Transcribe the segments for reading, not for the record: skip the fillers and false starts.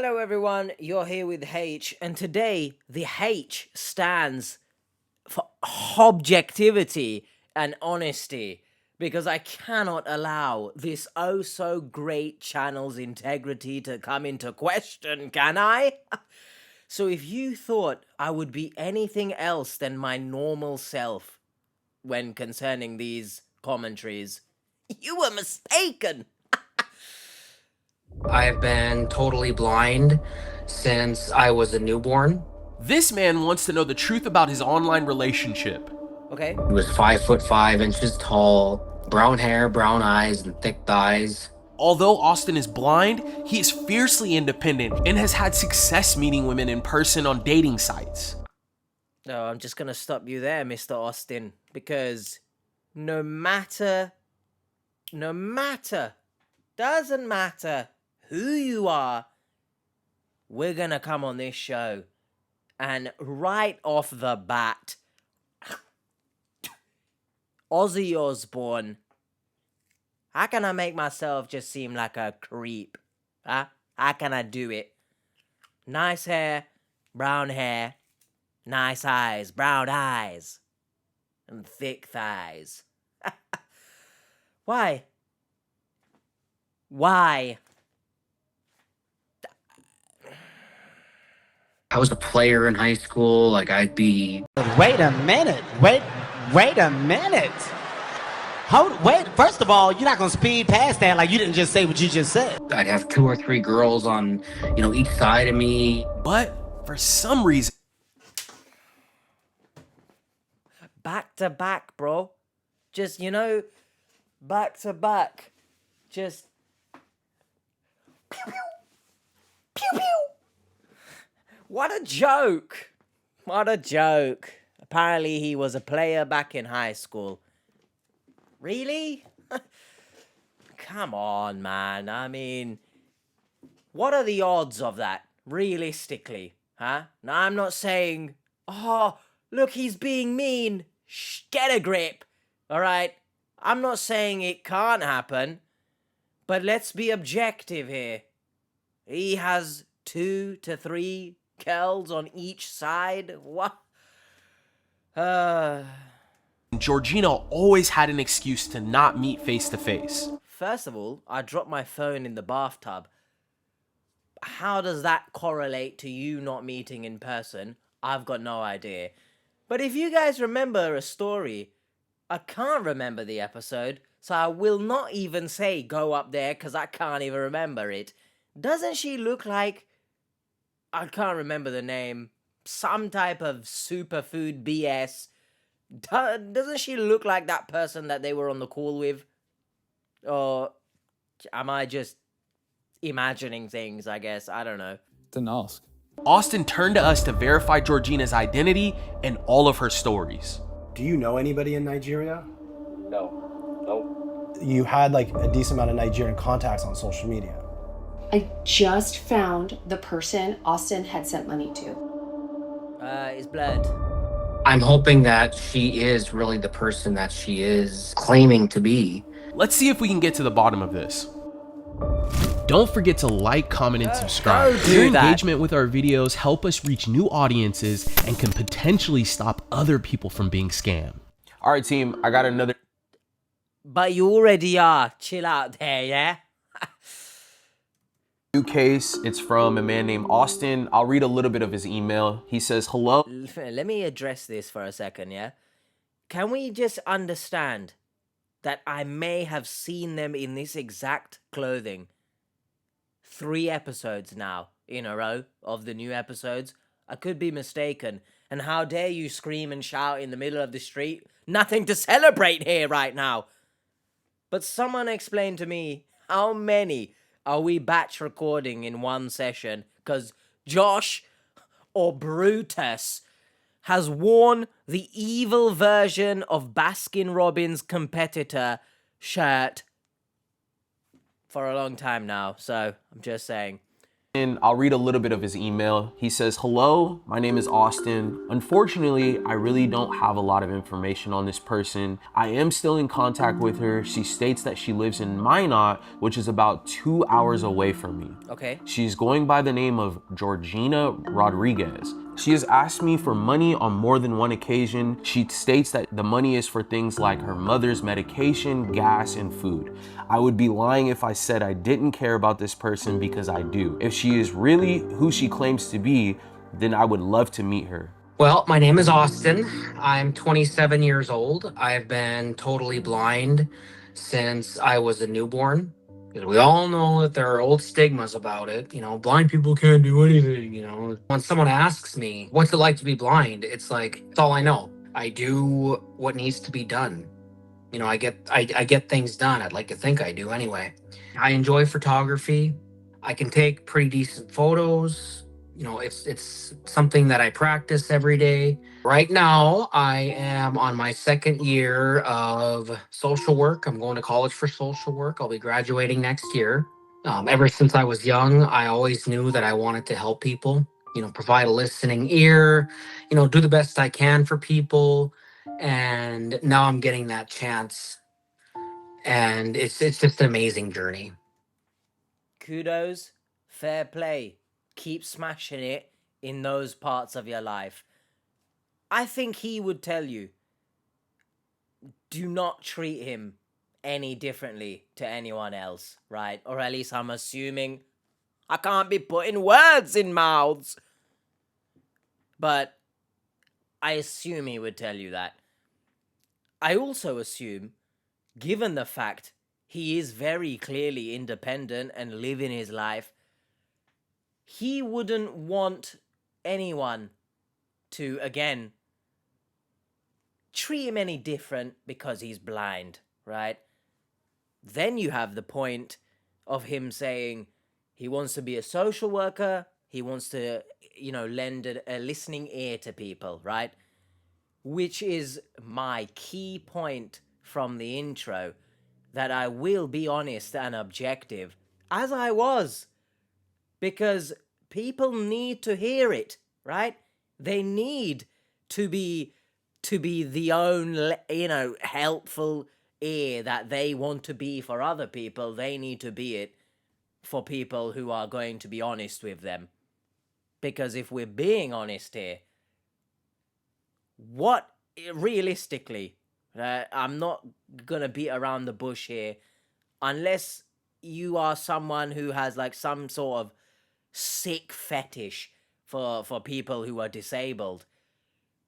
Hello everyone, you're here with H, and today the H stands for objectivity and honesty, because I cannot allow this oh so great channel's integrity to come into question, can I? So if you thought I would be anything else than my normal self when concerning these commentaries, you were mistaken. I've been totally blind since I was a newborn. This man wants to know the truth about his online relationship. Okay. He was 5'5" tall, brown hair, brown eyes, and thick thighs. Although Austin is blind, he is fiercely independent and has had success meeting women in person on dating sites. No, I'm just gonna stop you there, Mr. Austin, because no matter, doesn't matter who you are, we're gonna come on this show and right off the bat, Ozzy Osbourne, how can I make myself just seem like a creep? Huh? How can I do it? Nice hair, nice eyes, brown eyes, and thick thighs. Why? Why? I was a player in high school. Like, I'd be... Wait a minute. Wait a minute. Wait, first of all, you're not going to speed past that like you didn't just say what you just said. I'd have 2 or 3 girls on, each side of me. But for some reason, Back to back, bro. Just, back to back. Just... Pew, pew. Pew, pew. What a joke. What a joke. Apparently he was a player back in high school. Really? Come on, man. I mean, what are the odds of that, realistically? Huh? Now, I'm not saying, oh, look, he's being mean. Shh, get a grip. All right? I'm not saying it can't happen, but let's be objective here. He has 2 to 3 girls on each side. What? Georgina always had an excuse to not meet face to face. First of all, I dropped my phone in the bathtub. How does that correlate to you not meeting in person? I've got no idea. But if you guys remember a story, I can't remember the episode, so I will not even say go up there because I can't even remember it. Doesn't she look like... I can't remember the name. Some type of superfood BS. Doesn't she look like that person that they were on the call with? Or am I just imagining things, I guess? I don't know. Didn't ask. Austin turned to us to verify Georgina's identity and all of her stories. Do you know anybody in Nigeria? No. You had like a decent amount of Nigerian contacts on social media. I just found the person Austin had sent money to. It's blurred. I'm hoping that she is really the person that she is claiming to be. Let's see if we can get to the bottom of this. Don't forget to like, comment, and subscribe. Don't do Your that. engagement with our videos help us reach new audiences and can potentially stop other people from being scammed. All right, team, I got another... But you already are. Chill out there, yeah? new case. It's from a man named Austin. I'll read a little bit of his email. He says, hello. Let me address this for a second, yeah? Can we just understand that I may have seen them in this exact clothing 3 episodes now in a row of the new episodes? I could be mistaken. And how dare you scream and shout in the middle of the street? Nothing to celebrate here right now. But someone explain to me, how many are we batch recording in one session? Because Josh or Brutus has worn the evil version of Baskin-Robbins competitor shirt for a long time now. So I'm just saying. And I'll read a little bit of his email. He says, "Hello, my name is Austin. Unfortunately, I really don't have a lot of information on this person. I am still in contact with her. She states that she lives in Minot, which is about 2 hours away from me. Okay. She's going by the name of Georgina Rodriguez. She has asked me for money on more than one occasion. She states that the money is for things like her mother's medication, gas, and food. I would be lying if I said I didn't care about this person, because I do. If she is really who she claims to be, then I would love to meet her." Well, my name is Austin. I'm 27 years old. I've been totally blind since I was a newborn. Because we all know that there are old stigmas about it. You know, blind people can't do anything, you know. When someone asks me, what's it like to be blind? It's like, it's all I know. I do what needs to be done. You know, I get things done. I'd like to think I do anyway. I enjoy photography. I can take pretty decent photos. You know, it's something that I practice every day. Right now, I am on my second year of social work. I'm going to college for social work. I'll be graduating next year. Ever since I was young, I always knew that I wanted to help people, you know, provide a listening ear, you know, do the best I can for people. And now I'm getting that chance. And it's just an amazing journey. Kudos, fair play. Keep smashing it in those parts of your life. I think he would tell you, do not treat him any differently to anyone else, right? Or at least I'm assuming. I can't be putting words in mouths. But I assume he would tell you that. I also assume, given the fact he is very clearly independent and living his life, he wouldn't want anyone to, again, treat him any different because he's blind, right? Then you have the point of him saying he wants to be a social worker, he wants to, you know, lend a listening ear to people, right? Which is my key point from the intro, that I will be honest and objective, as I was. Because people need to hear it, right? They need to be the own, you know, helpful ear that they want to be for other people. They need to be it for people who are going to be honest with them. Because if we're being honest here, what realistically, I'm not gonna beat around the bush here, unless you are someone who has like some sort of sick fetish for people who are disabled,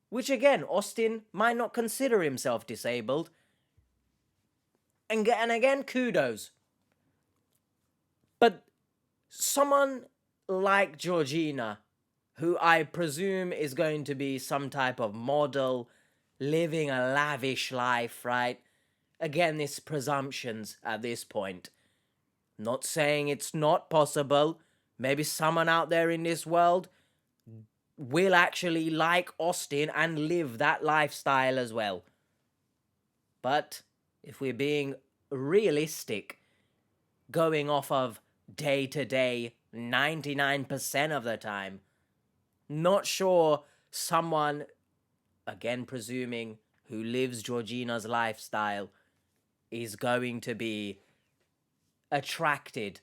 which again, Austin might not consider himself disabled, and again, kudos. But someone like Georgina, who I presume is going to be some type of model, living a lavish life, right? Again, it's presumptions at this point. Not saying it's not possible. Maybe someone out there in this world will actually like Austin and live that lifestyle as well. But if we're being realistic, going off of day to day, 99% of the time, not sure someone, again presuming, who lives Georgina's lifestyle is going to be attracted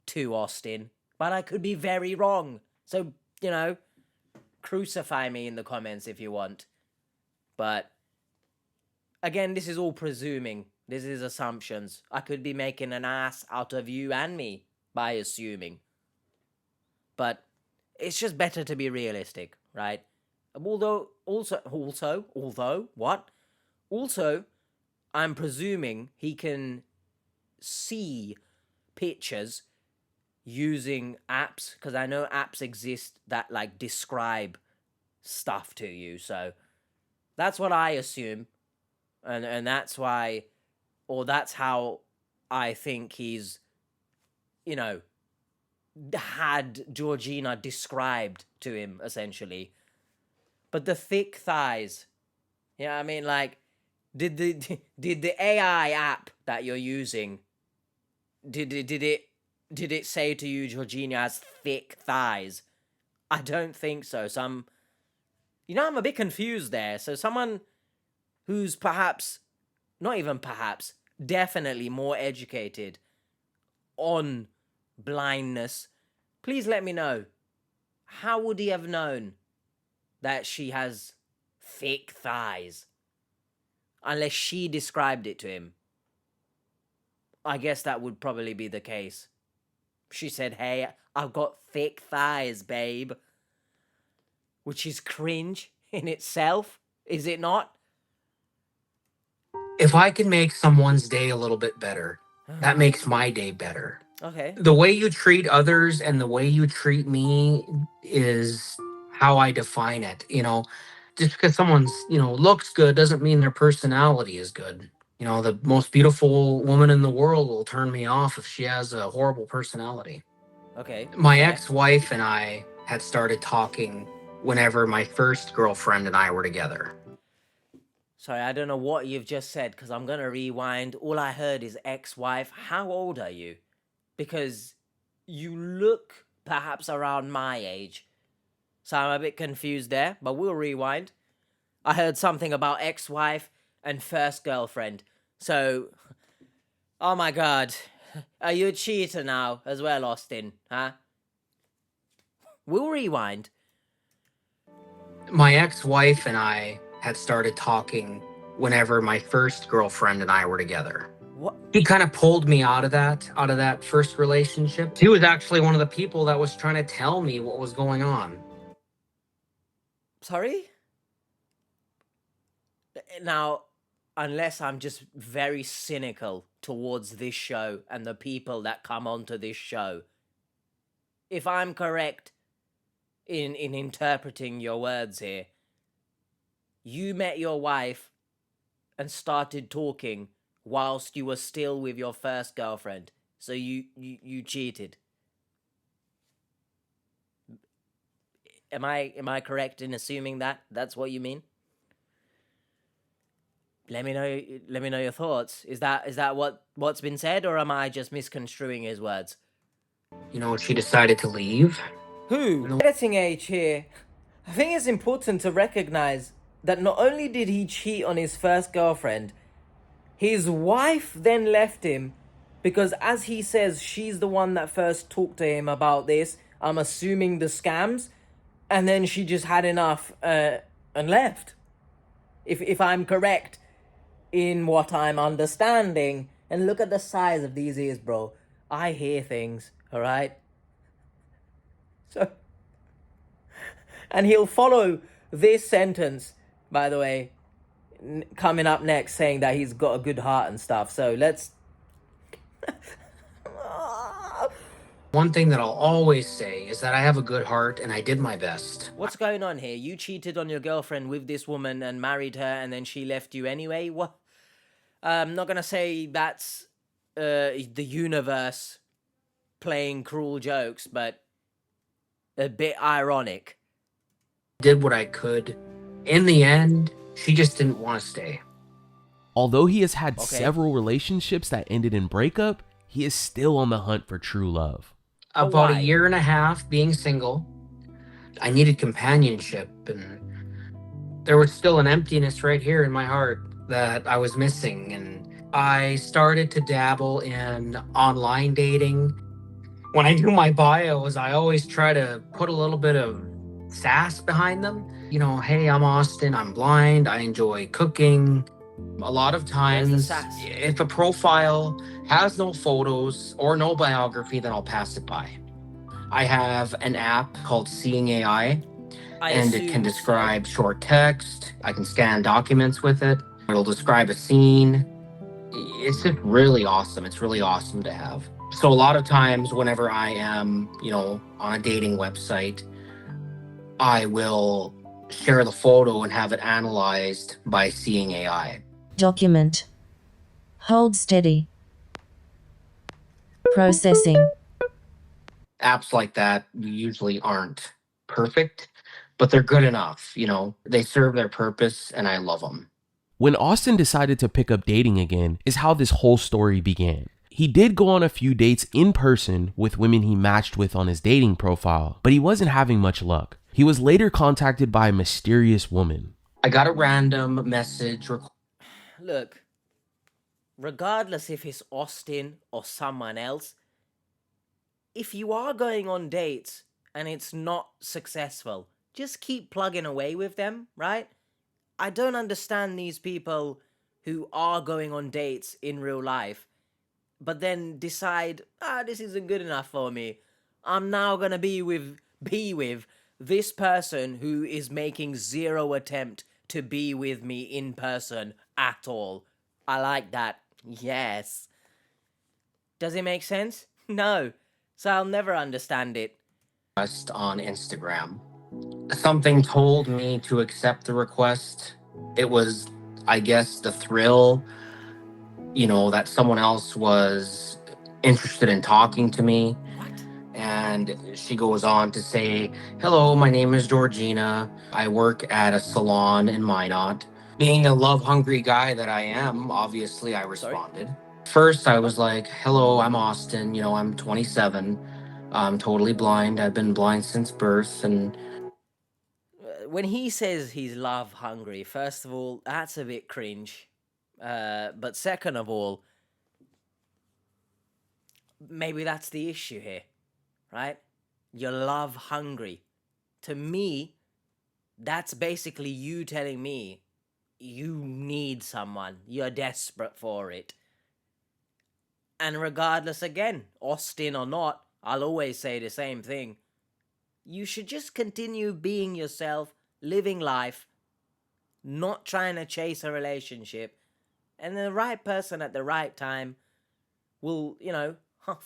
to Austin. But I could be very wrong. So, you know, crucify me in the comments if you want. But again, this is all presuming. This is assumptions. I could be making an ass out of you and me by assuming. But it's just better to be realistic, right? Although, I'm presuming he can see pictures using apps, because I know apps exist that like describe stuff to you. So that's what I assume, and that's why, or that's how I think he's, you know, had Georgina described to him essentially. But the thick thighs, you know what I mean? Like, did the AI app that you're using, did it did it say to you Georgina has thick thighs? I don't think so. I'm a bit confused there. So someone who's perhaps, not even perhaps, definitely more educated on blindness, please let me know. How would he have known that she has thick thighs? Unless she described it to him. I guess that would probably be the case. She said, hey, I've got thick thighs, babe. Which is cringe in itself, is it not? If I can make someone's day a little bit better, that makes my day better. Okay. The way you treat others and the way you treat me is how I define it. Just because someone's, looks good doesn't mean their personality is good. The most beautiful woman in the world will turn me off if she has a horrible personality. Okay. My ex-wife and I had started talking whenever my first girlfriend and I were together. Sorry, I don't know what you've just said because I'm going to rewind. All I heard is ex-wife. How old are you? Because you look perhaps around my age. So I'm a bit confused there, but we'll rewind. I heard something about ex-wife and first girlfriend. So, oh my God. Are you a cheater now as well, Austin? Huh? We'll rewind. My ex-wife and I had started talking whenever my first girlfriend and I were together. What? He kind of pulled me out of that first relationship. He was actually one of the people that was trying to tell me what was going on. Sorry? Now, unless I'm just very cynical towards this show and the people that come onto this show, if I'm correct in interpreting your words here, you met your wife and started talking whilst you were still with your first girlfriend. So you cheated. Am I correct in assuming that that's what you mean? Let me know your thoughts. Is that what's been said, or am I just misconstruing his words? She decided to leave. Who? Editing age here. I think it's important to recognize that not only did he cheat on his first girlfriend, his wife then left him because, as he says, she's the one that first talked to him about this. I'm assuming the scams, and then she just had enough and left. If I'm correct in what I'm understanding. And look at the size of these ears, bro. I hear things, all right? So, and he'll follow this sentence, by the way, coming up next, saying that he's got a good heart and stuff. So let's... One thing that I'll always say is that I have a good heart and I did my best. What's going on here? You cheated on your girlfriend with this woman and married her, and then she left you anyway? What? I'm not going to say that's the universe playing cruel jokes, but a bit ironic. Did what I could. In the end, she just didn't want to stay. Although he has had several relationships that ended in breakup, he is still on the hunt for true love. About a year and a half being single, I needed companionship, and there was still an emptiness right here in my heart that I was missing, and I started to dabble in online dating. When I do my bios, I always try to put a little bit of sass behind them. Hey, I'm Austin, I'm blind, I enjoy cooking. A lot of times, if a profile has no photos or no biography, then I'll pass it by. I have an app called Seeing AI, and it can describe short text. I can scan documents with it. It'll describe a scene. It's just really awesome. It's really awesome to have. So a lot of times whenever I am, on a dating website, I will share the photo and have it analyzed by Seeing AI. Document. Hold steady. Processing. Apps like that usually aren't perfect, but they're good enough. They serve their purpose, and I love them. When Austin decided to pick up dating again is how this whole story began. He did go on a few dates in person with women he matched with on his dating profile, but he wasn't having much luck. He was later contacted by a mysterious woman. I got a random message. Look, regardless if it's Austin or someone else, if you are going on dates and it's not successful, just keep plugging away with them, right? I don't understand these people who are going on dates in real life, but then decide, this isn't good enough for me. I'm now gonna be with this person who is making zero attempt to be with me in person at all. I like that. Yes. Does it make sense? No. So I'll never understand it. On Instagram. Something told me to accept the request. It was, I guess, the thrill, that someone else was interested in talking to me. What? And she goes on to say, "Hello, my name is Georgina. I work at a salon in Minot." Being a love-hungry guy that I am, obviously I responded. First, I was like, "Hello, I'm Austin. I'm 27. I'm totally blind. I've been blind since birth." And When he says he's love hungry, first of all, that's a bit cringe. But second of all, maybe that's the issue here, right? You're love hungry. To me, that's basically you telling me you need someone. You're desperate for it. And regardless, again, Austin or not, I'll always say the same thing. You should just continue being yourself, living life, not trying to chase a relationship. And the right person at the right time will,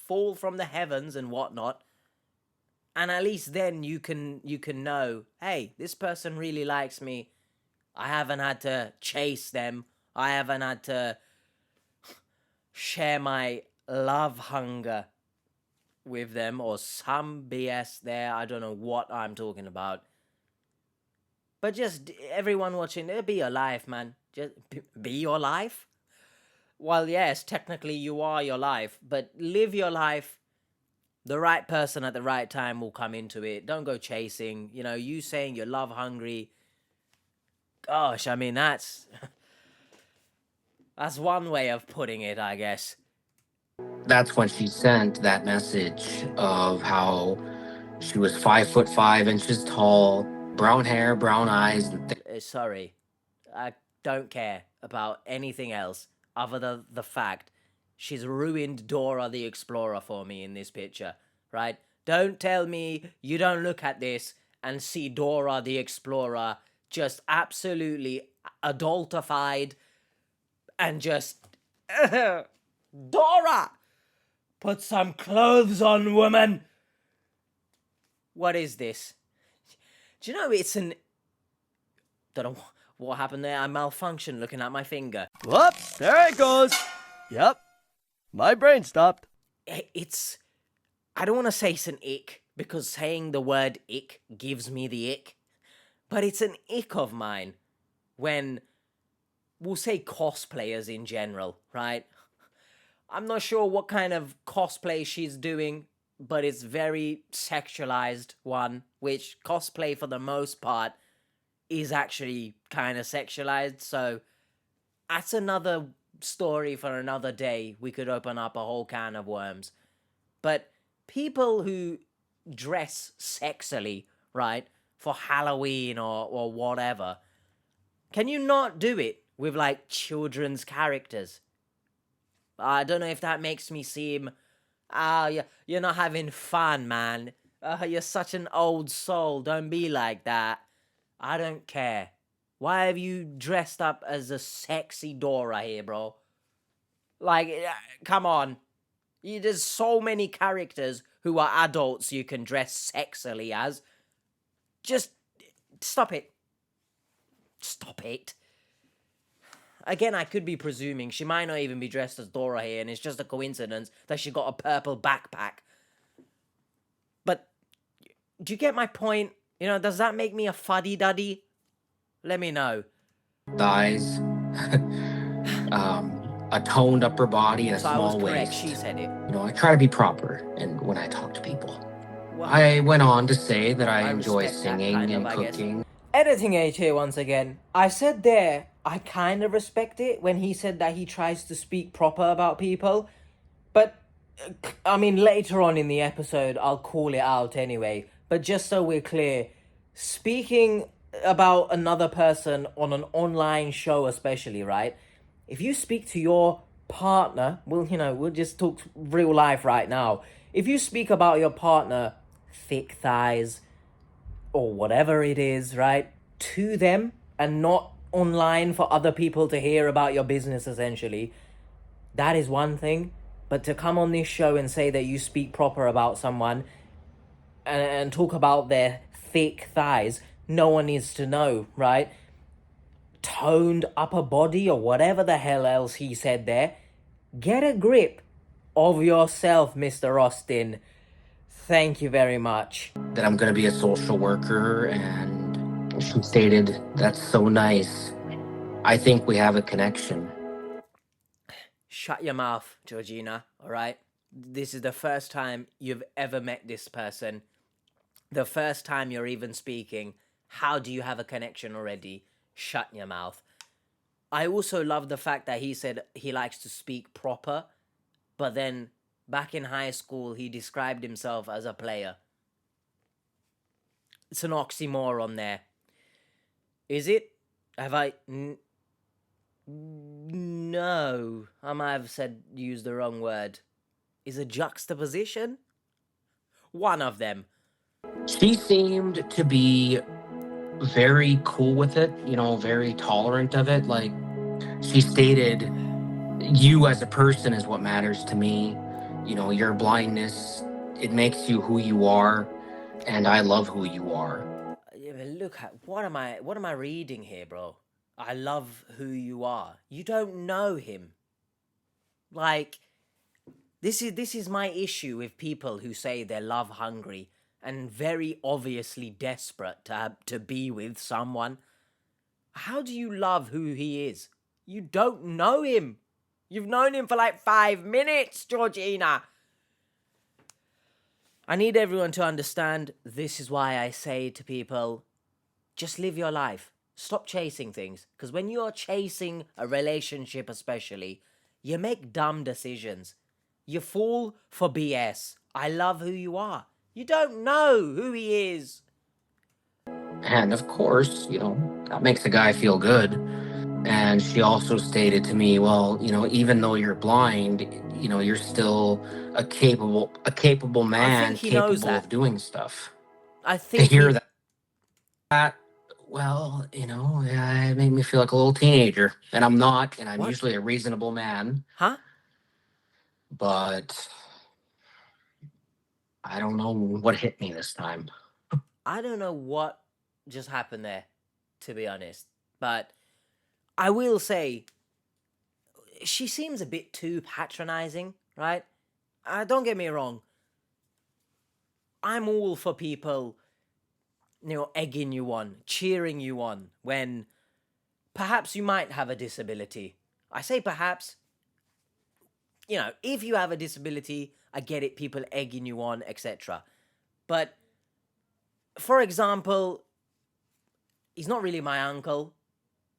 fall from the heavens and whatnot. And at least then you can know, hey, this person really likes me. I haven't had to chase them. I haven't had to share my love hunger with them or some BS there. I don't know what I'm talking about. But just everyone watching, be your life, man. Just be your life. Well, yes, technically you are your life, but live your life. The right person at the right time will come into it. Don't go chasing. You saying you're love hungry. Gosh, I mean, that's one way of putting it, I guess. that's when she sent that message of how she was 5'5" tall, brown hair, brown eyes. Sorry, I don't care about anything else other than the fact she's ruined Dora the Explorer for me in this picture, right? Don't tell me you don't look at this and see Dora the Explorer just absolutely adultified and just... Dora! Put some clothes on, woman! What is this? Do you know it's an... Don't know what happened there. I malfunctioned looking at my finger. Whoops, there it goes. Yep, my brain stopped. It's... I don't want to say it's an ick, because saying the word ick gives me the ick. But it's an ick of mine when... We'll say cosplayers in general, right? I'm not sure what kind of cosplay she's doing, but it's very sexualized one, which cosplay for the most part is actually kind of sexualized, so that's another story for another day. We could open up a whole can of worms. But people who dress sexily, right, for Halloween or whatever, can you not do it with, like, children's characters? I don't know if that makes me seem... you're not having fun, man. You're such an old soul. Don't be like that. I don't care. Why have you dressed up as a sexy Dora here, bro? Like, come on. There's so many characters who are adults you can dress sexily as. Just stop it. Stop it. Again, I could be presuming she might not even be dressed as Dora here, and it's just a coincidence that she got a purple backpack. But, do you get my point? Does that make me a fuddy-duddy? Let me know. Thighs. a toned upper body and a So I was small correct. waist. She said it. You know, I try to be proper and when I talk to people. Well, I went on to say that I I enjoy respect that singing kind of, and I guess. cooking. Editing H here once again. I said there, I kind of respect it when he said that he tries to speak proper about people. But, I mean, later on in the episode, I'll call it out anyway. But just so we're clear, speaking about another person on an online show especially, right? If you speak to your partner, we'll just talk real life right now. If you speak about your partner, thick thighs, or whatever it is, right, to them and not online for other people to hear about your business, essentially, that is one thing. But to come on this show and say that you speak proper about someone and talk about their thick thighs, no one needs to know, right? Toned upper body or whatever the hell else he said there. Get a grip of yourself, Mr. Austin. Thank you very much. That I'm going to be a social worker, and she stated, "That's so nice. I think we have a connection." Shut your mouth, Georgina, alright? This is the first time you've ever met this person. The first time you're even speaking. How do you have a connection already? Shut your mouth. I also love the fact that he said he likes to speak proper, but then back in high school he described himself as a player. It's an oxymoron there. Is it? Have I... No. I might have used the wrong word. Is a juxtaposition? One of them. She seemed to be very cool with it, you know, very tolerant of it. Like, she stated, "You as a person is what matters to me. You know, your blindness, it makes you who you are, and I love who you are." Yeah, but look at what am I reading here, bro? I love who you are. You don't know him. Like, this is my issue with people who say they're love hungry and very obviously desperate to be with someone. How do you love who he is? You don't know him. You've known him for like 5 minutes, Georgina. I need everyone to understand this is why I say to people, just live your life. Stop chasing things. Because when you're chasing a relationship especially, you make dumb decisions. You fall for BS. I love who you are. You don't know who he is. And of course, you know, that makes a guy feel good. And she also stated to me, "Well, you know, even though you're blind, you know, you're still a capable man, he knows capable that. of doing stuff." I To think hear that, well, you know, it made me feel like a little teenager. And I'm not, and I'm What? usually a reasonable man. Huh? But I don't know what hit me this time. I don't know what just happened there, to be honest. But I will say, she seems a bit too patronizing, right? Don't get me wrong. I'm all for people, egging you on, cheering you on when perhaps you might have a disability. I say perhaps. If you have a disability, I get it, people egging you on, etc. But, for example, he's not really my uncle,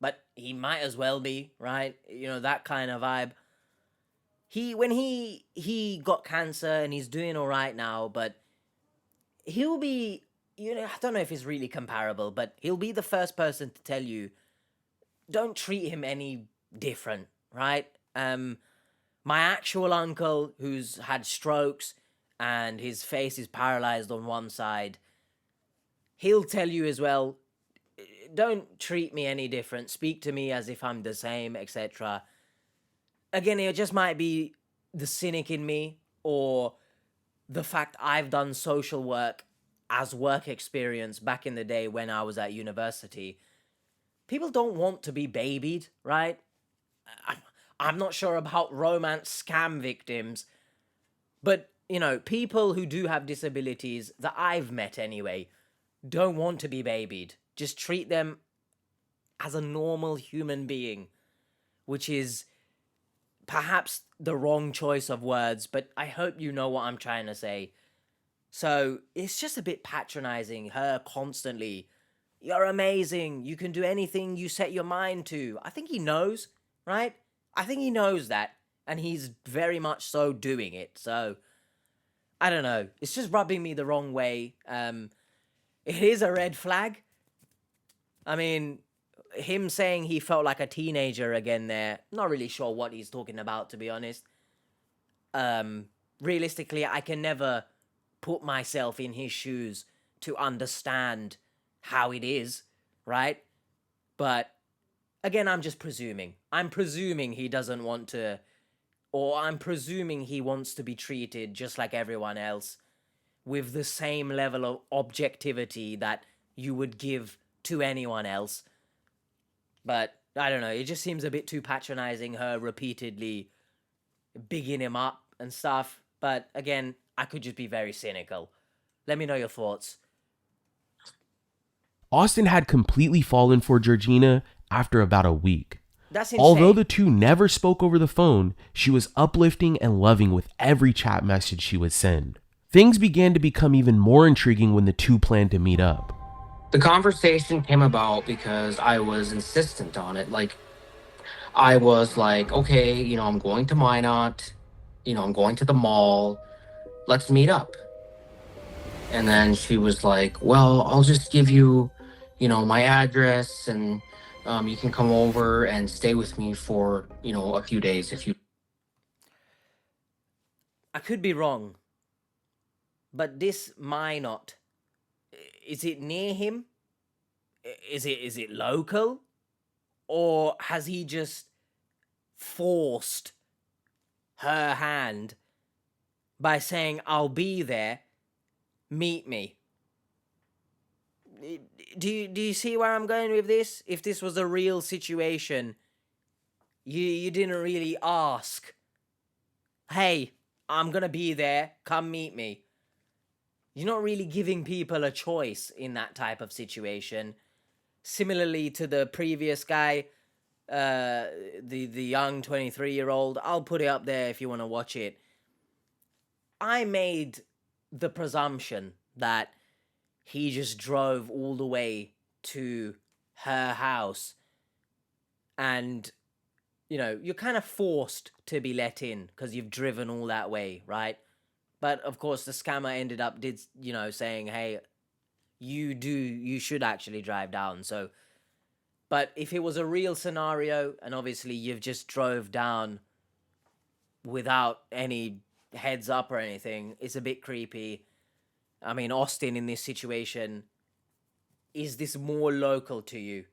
but he might as well be, right? That kind of vibe. When he got cancer and he's doing all right now, but he'll be, I don't know if it's really comparable, but he'll be the first person to tell you, don't treat him any different, right? My actual uncle, who's had strokes and his face is paralyzed on one side, he'll tell you as well, don't treat me any different, speak to me as if I'm the same, etc. Again, it just might be the cynic in me, or the fact I've done social work as work experience back in the day when I was at university. People don't want to be babied, right? I'm not sure about romance scam victims, but, people who do have disabilities that I've met anyway, don't want to be babied. Just treat them as a normal human being, which is perhaps the wrong choice of words, but I hope you know what I'm trying to say. So it's just a bit patronizing, her constantly. You're amazing. You can do anything you set your mind to. I think he knows, right? I think he knows that. And he's very much so doing it. So, I don't know. It's just rubbing me the wrong way. It is a red flag. I mean, him saying he felt like a teenager again there. Not really sure what he's talking about, to be honest. Realistically, I can never put myself in his shoes to understand how it is, right? But again, I'm just presuming. I'm presuming he doesn't want to, or I'm presuming he wants to be treated just like everyone else with the same level of objectivity that you would give to anyone else. But I don't know, it just seems a bit too patronizing, her repeatedly bigging him up and stuff. But again, I could just be very cynical. Let me know your thoughts. Austin had completely fallen for Georgina after about a week. That's insane. Although the two never spoke over the phone, she was uplifting and loving with every chat message she would send. Things began to become even more intriguing when the two planned to meet up. The conversation came about because I was insistent on it. Like, I was like, okay, I'm going to Minot, I'm going to the mall, let's meet up. And then she was like, well, I'll just give you, my address, and you can come over and stay with me for, a few days if you... I could be wrong, but this Minot, is it near him? Is it local? Or has he just forced her hand by saying, I'll be there, meet me? Do you see where I'm going with this? If this was a real situation, you didn't really ask, hey, I'm gonna be there, come meet me. You're not really giving people a choice in that type of situation. Similarly to the previous guy, the young 23-year-old, I'll put it up there if you want to watch it. I made the presumption that he just drove all the way to her house, and you're kind of forced to be let in because you've driven all that way, right? But of course the scammer ended up saying, hey, you should actually drive down. So, but if it was a real scenario and obviously you've just drove down without any heads up or anything, it's a bit creepy. I mean, Austin, in this situation, is this more local to you?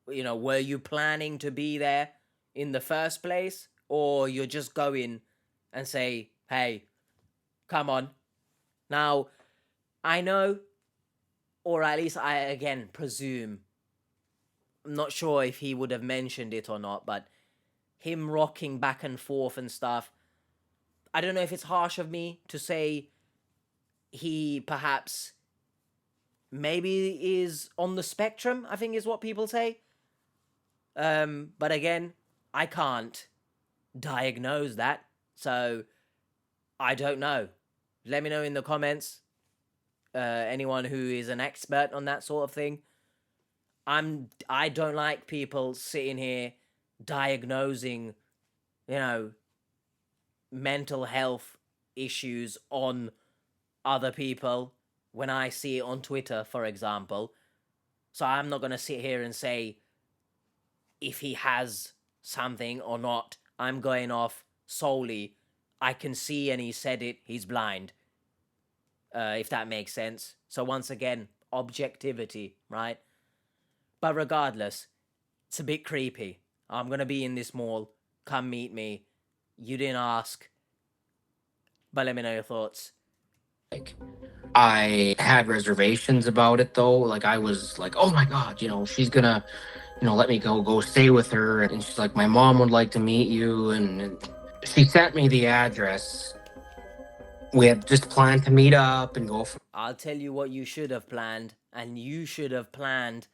Were you planning to be there in the first place, or you're just going and say, hey, come on. Now, I know, or at least I, again, presume, I'm not sure if he would have mentioned it or not, but him rocking back and forth and stuff, I don't know if it's harsh of me to say he perhaps maybe is on the spectrum, I think is what people say. But again, I can't diagnose that, so I don't know. Let me know in the comments, anyone who is an expert on that sort of thing. I don't like people sitting here diagnosing, mental health issues on other people when I see it on Twitter, for example. So I'm not going to sit here and say if he has something or not. I'm going off solely, I can see and he said it, he's blind. If that makes sense. So once again, objectivity, right? But regardless, it's a bit creepy. I'm going to be in this mall. Come meet me. You didn't ask. But let me know your thoughts. I had reservations about it, though. Like, I was like, oh my God, she's gonna, let me go stay with her. And she's like, my mom would like to meet you. And she sent me the address. We had just planned to meet up and go. I'll tell you what you should have planned. And you should have planned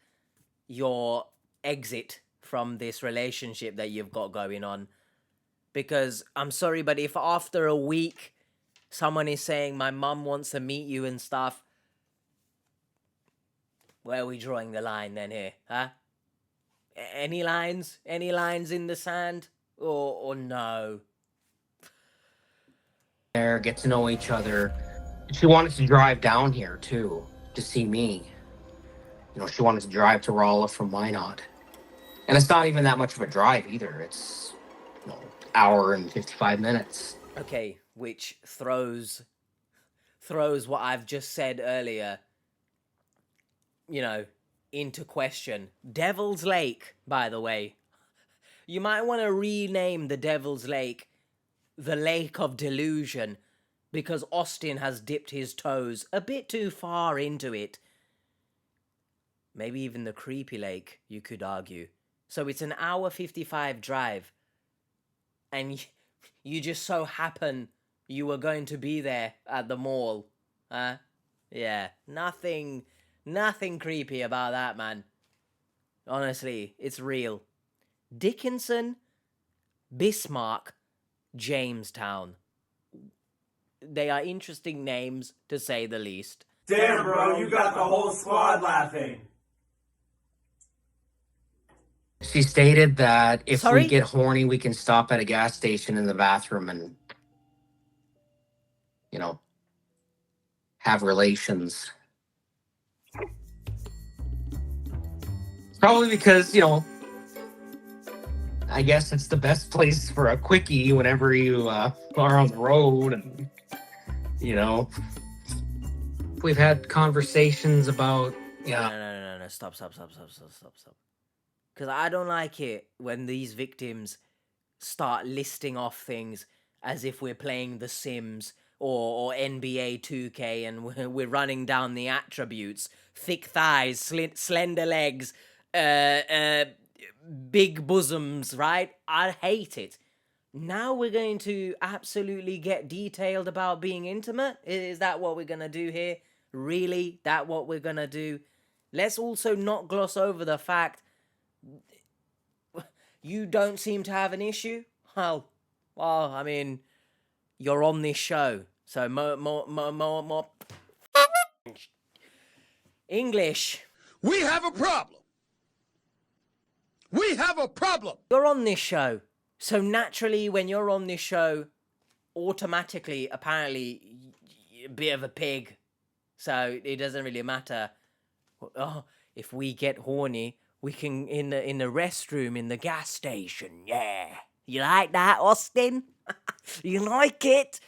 your exit from this relationship that you've got going on. because I'm sorry, but if after a week someone is saying my mum wants to meet you and stuff, where are we drawing the line then here, huh? Any lines? Any lines in the sand? Or no? There, get to know each other. She wanted to drive down here too to see me. You know, she wanted to drive to Rolla from Minot. And it's not even that much of a drive either. It's, you know, hour and 55 minutes. Okay, which throws what I've just said earlier, you know, into question. Devil's Lake, by the way. You might want to rename the Devil's Lake the Lake of Delusion, because Austin has dipped his toes a bit too far into it. Maybe even the Creepy Lake, you could argue. So it's an hour 55 drive, and you just so happen you were going to be there at the mall. Huh? Yeah, nothing creepy about that, man. Honestly, it's real. Dickinson, Bismarck, Jamestown. They are interesting names, to say the least. Damn, bro, you got the whole squad laughing. She stated that if Sorry? we get horny, we can stop at a gas station in the bathroom and, you know, have relations. Probably because, you know, I guess it's the best place for a quickie whenever you are on the road. And, you know, we've had conversations about, yeah. No. Stop. Because I don't like it when these victims start listing off things as if we're playing The Sims or NBA 2K and we're running down the attributes. Thick thighs, slender legs, big bosoms, right? I hate it. Now we're going to absolutely get detailed about being intimate? Is that what we're going to do here? Really? That what we're going to do? Let's also not gloss over the fact you don't seem to have an issue. Well, I mean, you're on this show, so more English. We have a problem. We have a problem. You're on this show, so naturally, when you're on this show, automatically, apparently, a bit of a pig. So it doesn't really matter. Oh, if we get horny, we can in the restroom in the gas station. Yeah, you like that, Austin? You like it?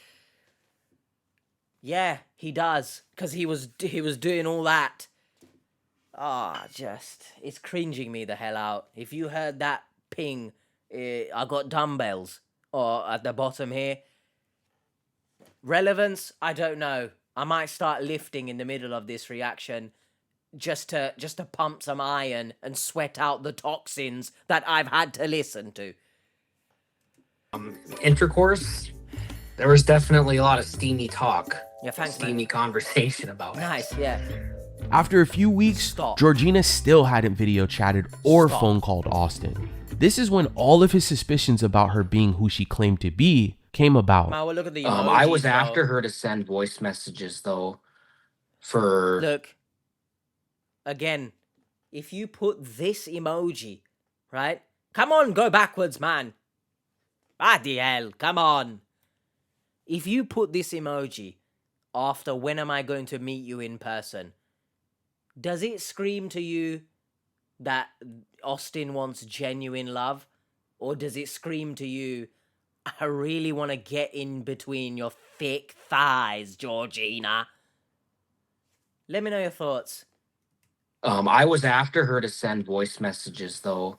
Yeah, he does, cause he was doing all that. It's cringing me the hell out. If you heard that ping, I got dumbbells or at the bottom here. Relevance, I don't know. I might start lifting in the middle of this reaction just to pump some iron and sweat out the toxins that I've had to listen to. Intercourse, there was definitely a lot of steamy talk. Yeah, thanks, steamy conversation about it. Nice, yeah. After a few weeks, Georgina still hadn't video chatted or phone called Austin. This is when all of his suspicions about her being who she claimed to be came about. Wow, look at the I was emojis, after bro. her to send voice messages though. For look, again, if you put this emoji, right? Come on, go backwards, man. Bloody hell, come on. If you put this emoji after when am I going to meet you in person, does it scream to you that Austin wants genuine love? Or does it scream to you, I really want to get in between your thick thighs, Georgina? Let me know your thoughts. I was after her to send voice messages though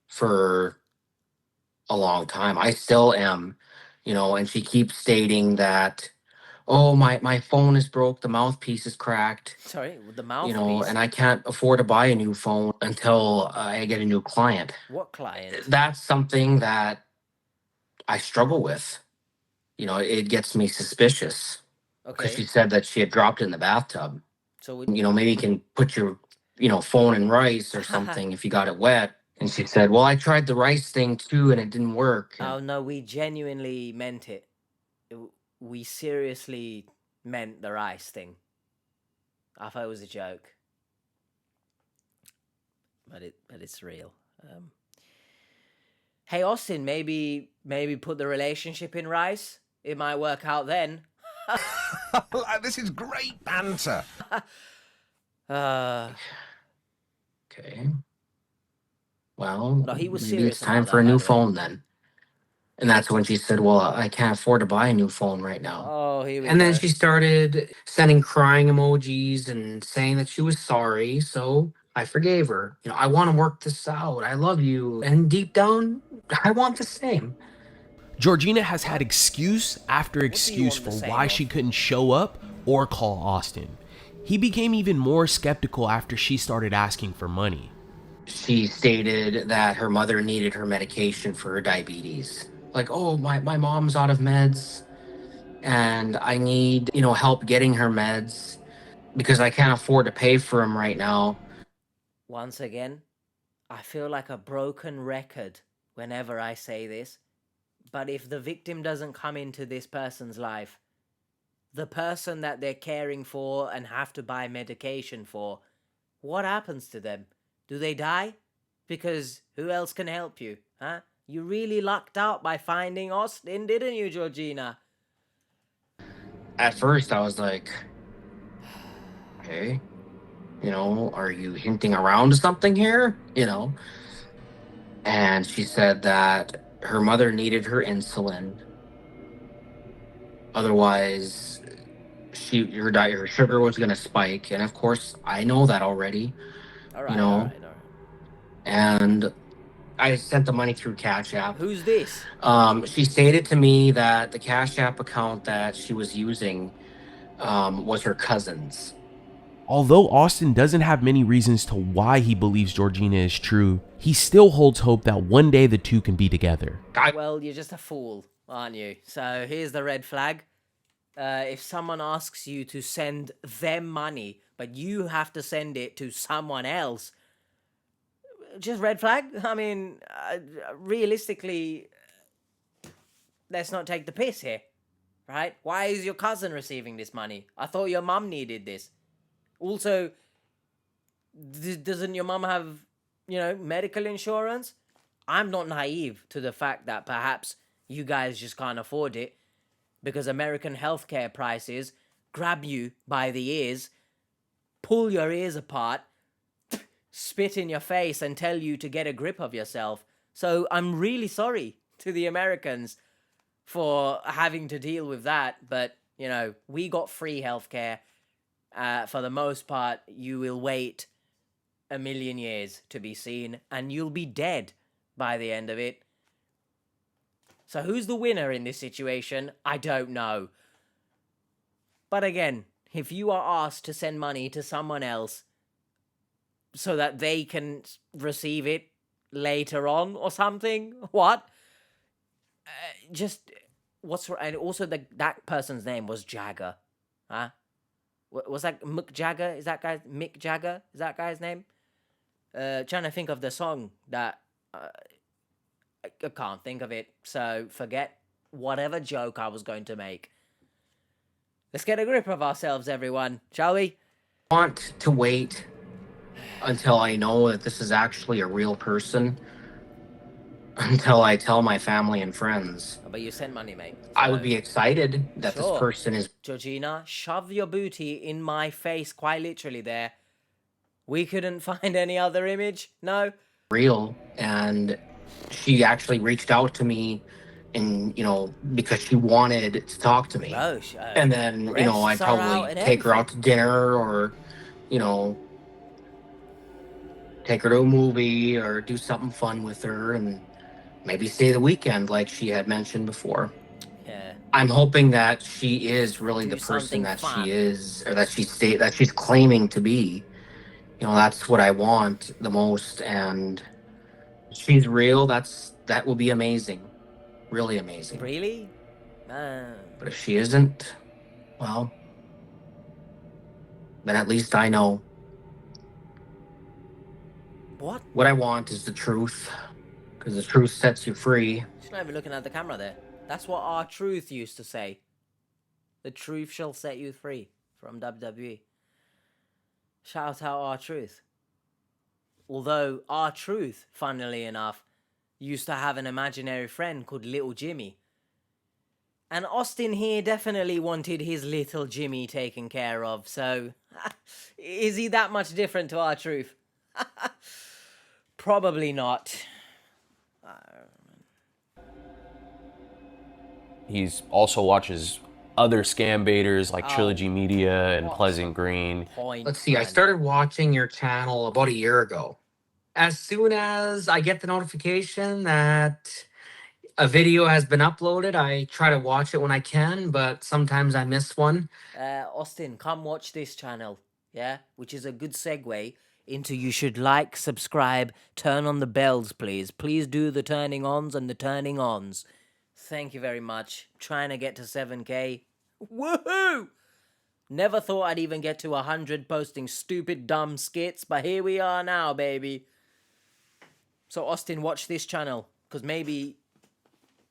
for a long time. I still am, you know, and she keeps stating that, oh, my phone is broke, the mouthpiece is cracked. Sorry, the mouthpiece? You know, and I can't afford to buy a new phone until I get a new client. What client? That's something that I struggle with. You know, it gets me suspicious. Okay. Because she said that she had dropped it in the bathtub. So you know, maybe you can put your, you know, phone in rice or something if you got it wet. And she said, well, I tried the rice thing too and it didn't work. Oh no, we genuinely meant it. We seriously meant the rice thing. I thought it was a joke. But it's real. Hey Austin, maybe put the relationship in rice. It might work out then. This is great banter. Okay. Well, No, he was maybe it's serious time about for a that, by new the way. phone then. And that's when she said, well, I can't afford to buy a new phone right now. Oh, here we And go. then she started sending crying emojis and saying that she was sorry. So I forgave her. You know, I want to work this out. I love you. And deep down, I want the same. Georgina has had excuse after do you excuse want the for same why of? she couldn't show up or call Austin. He became even more skeptical after she started asking for money. She stated that her mother needed her medication for her diabetes. Like, oh, my mom's out of meds and I need, help getting her meds because I can't afford to pay for them right now. Once again, I feel like a broken record whenever I say this. But if the victim doesn't come into this person's life, the person that they're caring for and have to buy medication for, what happens to them? Do they die? Because who else can help you, huh? You really lucked out by finding Austin, didn't you, Georgina? At first, I was like, okay, are you hinting around something here? And she said that her mother needed her insulin. Otherwise, her sugar was going to spike. And of course, I know that already. All right. And I sent the money through Cash App. Who's this? She stated to me that the Cash App account that she was using was her cousin's. Although Austin doesn't have many reasons to why he believes Georgina is true, he still holds hope that one day the two can be together. Well, you're just a fool, aren't you? So here's the red flag. If someone asks you to send them money, but you have to send it to someone else, just red flag. I mean, realistically, let's not take the piss here, right? Why is your cousin receiving this money? I thought your mum needed this. Also, doesn't your mum have, medical insurance? I'm not naive to the fact that perhaps you guys just can't afford it because American healthcare prices grab you by the ears, pull your ears apart, spit in your face and tell you to get a grip of yourself. So I'm really sorry to the Americans for having to deal with that. But, we got free healthcare. For the most part, you will wait a million years to be seen and you'll be dead by the end of it. So who's the winner in this situation? I don't know. But again, if you are asked to send money to someone else so that they can receive it later on or something, what? And also that person's name was Jagger, huh? Was that Mick Jagger? Is that Mick Jagger? Is that guy's name? Trying to think of the song that I can't think of it. So forget whatever joke I was going to make. Let's get a grip of ourselves, everyone, shall we? I want to wait until I know that this is actually a real person, until I tell my family and friends. But you sent money, mate. So I would be excited that this person is... Georgina, shove your booty in my face, quite literally there. We couldn't find any other image? No? real. And she actually reached out to me and, because she wanted to talk to me. Oh, and then, I'd probably take her out to dinner or, take her to a movie or do something fun with her and maybe stay the weekend like she had mentioned before. Yeah. I'm hoping that she is really the person that she is, or that she's claiming to be. That's what I want the most, and if she's real, that will be amazing. Really amazing. Really? But if she isn't, well, then at least I know. What? What I want is the truth, because the truth sets you free. She's not even looking at the camera there. That's what our truth used to say. The truth shall set you free from WWE. Shout out our truth. Although our truth, funnily enough, used to have an imaginary friend called Little Jimmy. And Austin here definitely wanted his little Jimmy taken care of, so is he that much different to our truth? Probably not. He's also watches other scam baiters like Oh, Trilogy Media and what's Pleasant Green. Point, Let's see, I man. started watching your channel about a year ago. As soon as I get the notification that a video has been uploaded, I try to watch it when I can, but sometimes I miss one. Austin, come watch this channel, yeah? Which is a good segue into you should like, subscribe, turn on the bells, please. Please do the turning ons and the turning ons. Thank you very much. Trying to get to 7K. Woohoo! Never thought I'd even get to 100 posting stupid, dumb skits, but here we are now, baby. So, Austin, watch this channel, because maybe,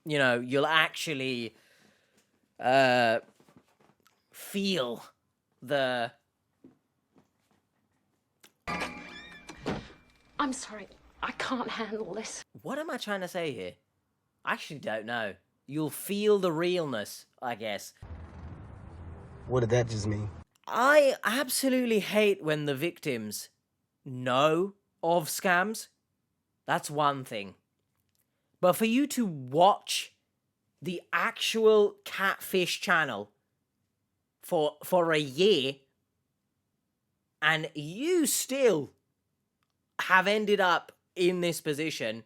you know, you'll actually feel the... I'm sorry. I can't handle this. What am I trying to say here? I actually don't know. You'll feel the realness, I guess. What did that just mean? I absolutely hate when the victims know of scams. That's one thing. But for you to watch the actual Catfish channel for a year and you still have ended up in this position,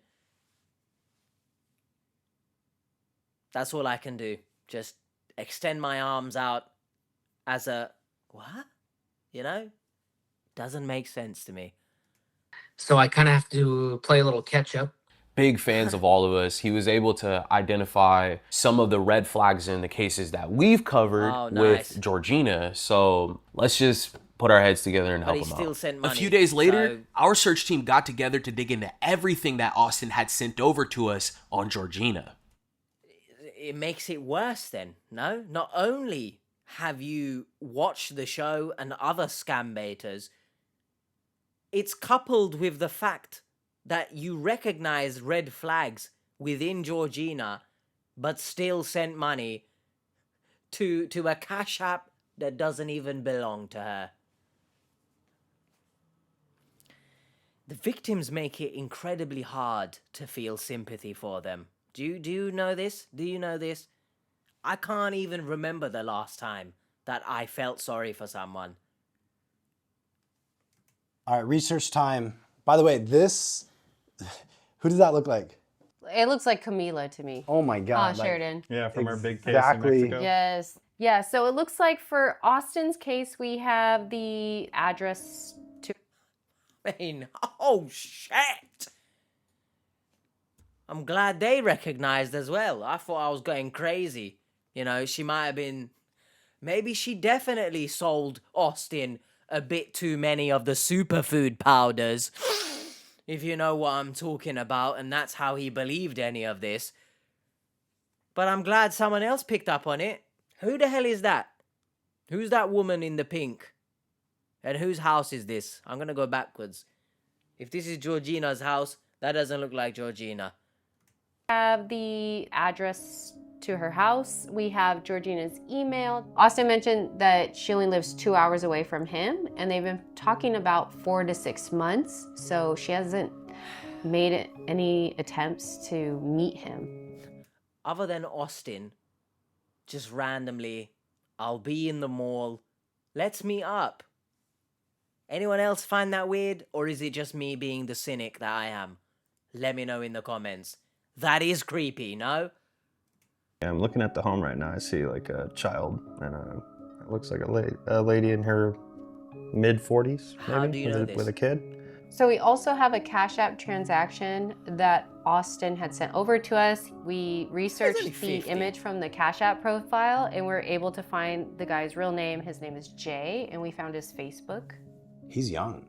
that's all I can do. Just extend my arms out as a... What? You know? Doesn't make sense to me. So I kind of have to play a little catch up. Big fans of all of us. He was able to identify some of the red flags in the cases that we've covered nice. with Georgina. So let's just put our heads together and But help he him still out. sent money. A few days later, so- our search team got together to dig into everything that Austin had sent over to us on Georgina. It makes it worse then, no? Not only have you watched the show and other scam baiters, it's coupled with the fact that you recognize red flags within Georgina, but still sent money to a cash app that doesn't even belong to her. The victims make it incredibly hard to feel sympathy for them. Do you know this? Do you know this? I can't even remember the last time that I felt sorry for someone. All right, research time. By the way, this, who does that look like? It looks like Camila to me. Oh my God. Oh, Sheridan. Yeah, from our big case in Exactly. Mexico. Yes. Yeah, so it looks like for Austin's case, we have the address to... I mean, oh shit! I'm glad they recognized as well. I thought I was going crazy. You know, she might have been... Maybe she definitely sold Austin a bit too many of the superfood powders. If you know what I'm talking about, and that's how he believed any of this. But I'm glad someone else picked up on it. Who the hell is that? Who's that woman in the pink? And whose house is this? I'm gonna go backwards. If this is Georgina's house, that doesn't look like Georgina. Have the address to her house. We have Georgina's email. Austin mentioned that she only lives 2 hours away from him, and they've been talking about 4 to 6 months, so she hasn't made any attempts to meet him. Other than Austin, just randomly, I'll be in the mall, let's meet up. Anyone else find that weird, or is it just me being the cynic that I am? Let me know in the comments. That is creepy, no? I'm looking at the home right now. I see like a child, and it looks like a lady in her mid-40s, maybe, How do you know this? with a kid. So we also have a Cash App transaction that Austin had sent over to us. We researched only the 50. image from the Cash App profile, and we're able to find the guy's real name. His name is Jay, and we found his Facebook. He's young.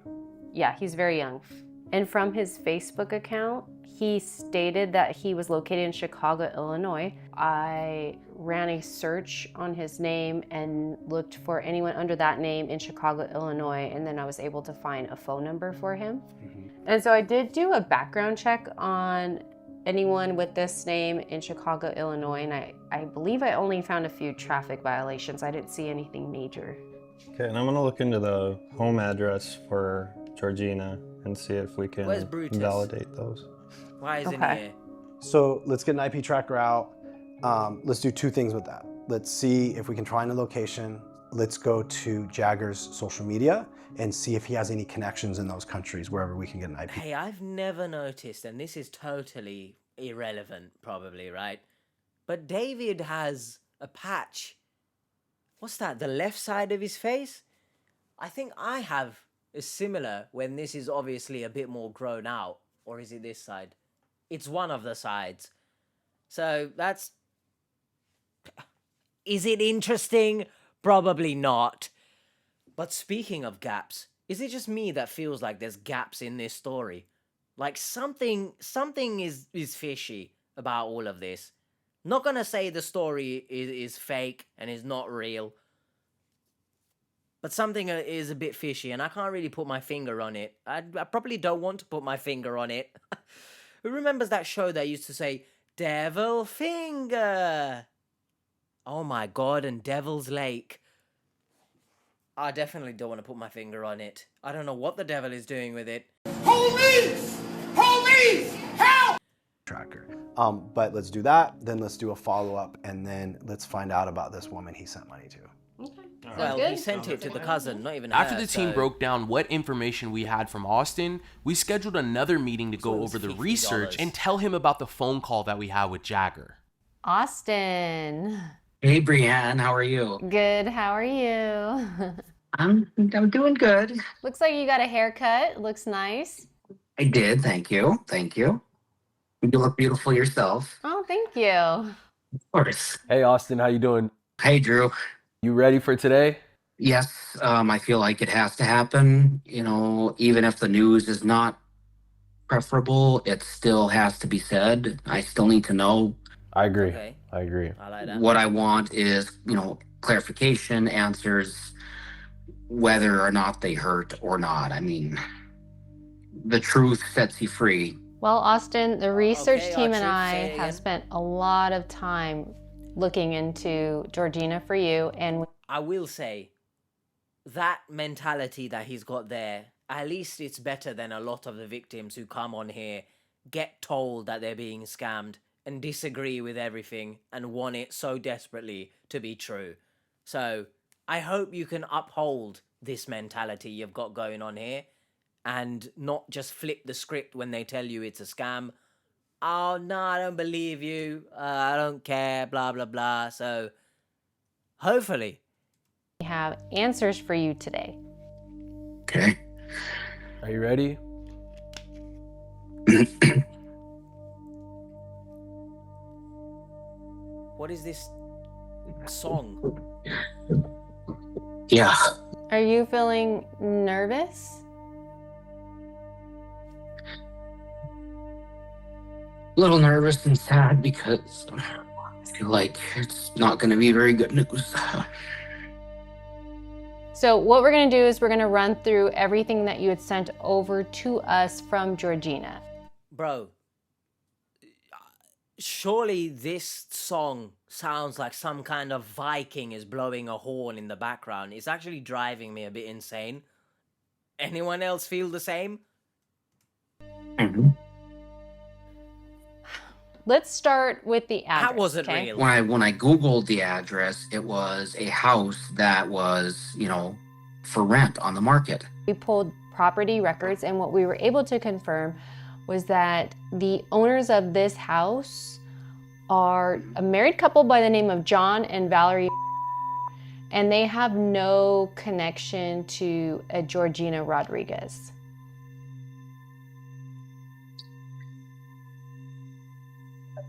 Yeah, he's very young. And from his Facebook account, he stated that he was located in Chicago, Illinois. I ran a search on his name and looked for anyone under that name in Chicago, Illinois, and then I was able to find a phone number for him. And so I did do a background check on anyone with this name in Chicago, Illinois, and I believe I only found a few traffic violations. I didn't see anything major. Okay, and I'm gonna look into the home address for Georgina and see if we can Where's Brutus? validate those. Why isn't Okay. he here? So let's get an IP tracker out. Let's do two things with that. Let's see if we can find a location. Let's go to Jagger's social media and see if he has any connections in those countries, wherever we can get an IP. Hey, I've never noticed, and this is totally irrelevant, probably, right? But David has a patch. What's that? The left side of his face? I think I have a similar when this is obviously a bit more grown out. Or is it this side? It's one of the sides. So that's... Is it interesting? Probably not. But speaking of gaps, is it just me that feels like there's gaps in this story? Like something is fishy about all of this. Not gonna say the story is fake and is not real. But something is a bit fishy, and I can't really put my finger on it. I probably don't want to put my finger on it. Who remembers that show that used to say, Devil Finger? Oh my god, and Devil's Lake. I definitely don't want to put my finger on it. I don't know what the devil is doing with it. Police! Police! Help! Tracker. But let's do that, then let's do a follow-up, and then let's find out about this woman he sent money to. Well, he sent it to the cousin, not even After her, the team so- broke down what information we had from Austin, we scheduled another meeting to go over the research and tell him about the phone call that we had with Jagger. Austin. Hey, Brianne, how are you? Good, how are you? I'm doing good. Looks like you got a haircut. Looks nice. I did, thank you. Thank you. You look beautiful yourself. Oh, thank you. Of course. Hey, Austin, how you doing? Hey, Drew. You ready for today? Yes, I feel like it has to happen. You know, even if the news is not preferable, it still has to be said. I still need to know. I agree. Okay. I agree. I like that. What I want is, you know, clarification, answers, whether or not they hurt or not. I mean, the truth sets you free. Well, Austin, the research Okay, team and Archie, I say it have again. spent a lot of time looking into Georgina for you, and I will say, that mentality that he's got there, at least it's better than a lot of the victims who come on here, get told that they're being scammed, and disagree with everything, and want it so desperately to be true. So, I hope you can uphold this mentality you've got going on here, and not just flip the script when they tell you it's a scam. Oh, no, I don't believe you. I don't care, blah, blah, blah. So, hopefully, we have answers for you today. Okay. Are you ready? what is this song? Yeah. Are you feeling nervous? A little nervous and sad because I feel like it's not going to be very good news. So what we're going to do is we're going to run through everything that you had sent over to us from Georgina. Bro, surely this song sounds like some kind of Viking is blowing a horn in the background. It's actually driving me a bit insane. Anyone else feel the same? Mm-hmm. Let's start with the address. That wasn't okay? real. When I Googled the address, it was a house that was, you know, for rent on the market. We pulled property records, and what we were able to confirm was that the owners of this house are a married couple by the name of John and Valerie, and they have no connection to a Georgina Rodriguez.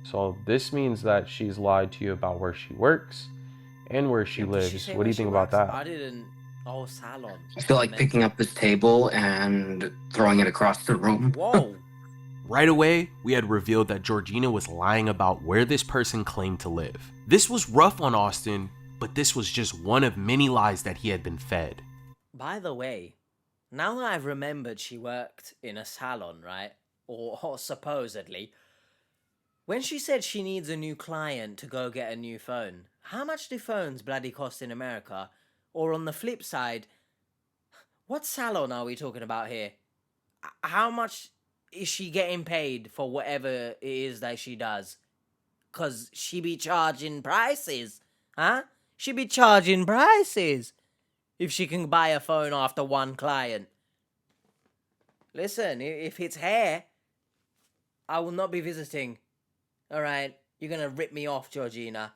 So this means that she's lied to you about where she works and where she Did lives. she say What do where you she think about works? that? I didn't. Oh, salon. I feel like picking up this table and throwing it across the room. Whoa. Right away, we had revealed that Georgina was lying about where this person claimed to live. This was rough on Austin, but this was just one of many lies that he had been fed. By the way, now that I've remembered she worked in a salon, right? Or supposedly. When she said she needs a new client to go get a new phone, how much do phones bloody cost in America? Or on the flip side, what salon are we talking about here? How much is she getting paid for whatever it is that she does? 'Cause she be charging prices, huh? She be charging prices if she can buy a phone after one client. Listen, if it's hair, I will not be visiting. Alright, you're gonna rip me off, Georgina.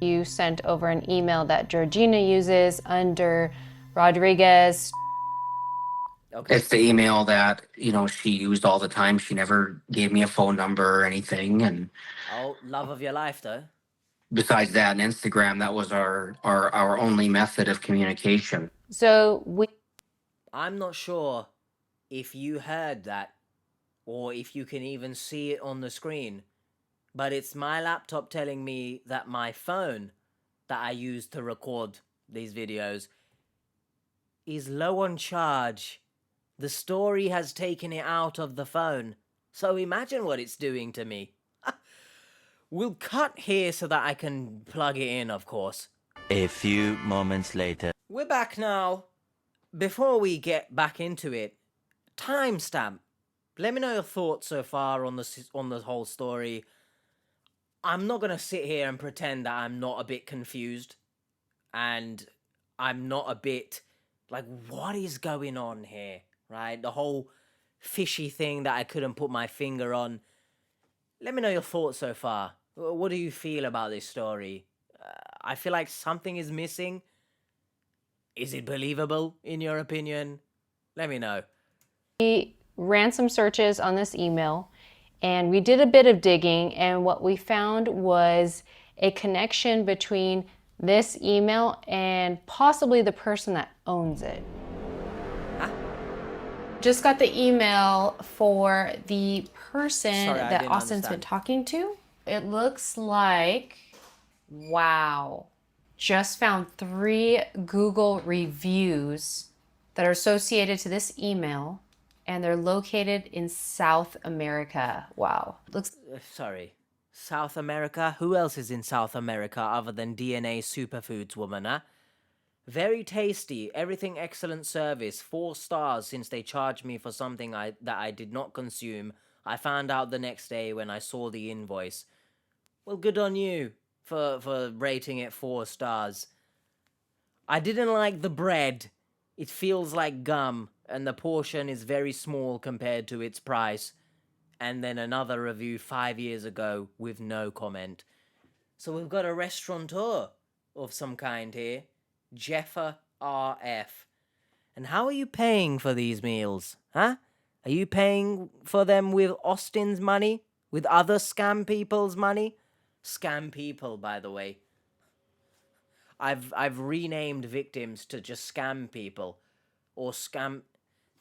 You sent over an email that Georgina uses under Rodriguez. Okay. It's the email that, she used all the time. She never gave me a phone number or anything. And Oh, love of your life, though. besides that, and Instagram, that was our only method of communication. So I'm not sure if you heard that, or if you can even see it on the screen, but it's my laptop telling me that my phone that I use to record these videos is low on charge. The story has taken it out of the phone. So imagine what it's doing to me. We'll cut here so that I can plug it in, of course. A few moments later. We're back now. Before we get back into it, timestamp. Let me know your thoughts so far on the whole story. I'm not gonna sit here and pretend that I'm not a bit confused, and I'm not a bit like, what is going on here, right? The whole fishy thing that I couldn't put my finger on. Let me know your thoughts so far. What do you feel about this story? I feel like something is missing. Is it believable, in your opinion? Let me know. we ran some searches on this email and we did a bit of digging, and what we found was a connection between this email and possibly the person that owns it. Just got the email for the person that Austin's been talking to. It looks like, wow, just found 3 Google reviews that are associated to this email, and they're located in South America. Wow. Sorry. South America? Who else is in South America other than DNA Superfoods woman, huh? Very tasty, everything excellent service, 4 stars since they charged me for something that I did not consume. I found out the next day when I saw the invoice. Well, good on you for rating it 4 stars. I didn't like the bread. It feels like gum, and the portion is very small compared to its price. And then another review 5 years ago with no comment. So we've got a restaurateur of some kind here. Jeffer RF. And how are you paying for these meals, huh? Are you paying for them with Austin's money? With other scam people's money? Scam people, by the way. I've renamed victims to just scam people. Or scam...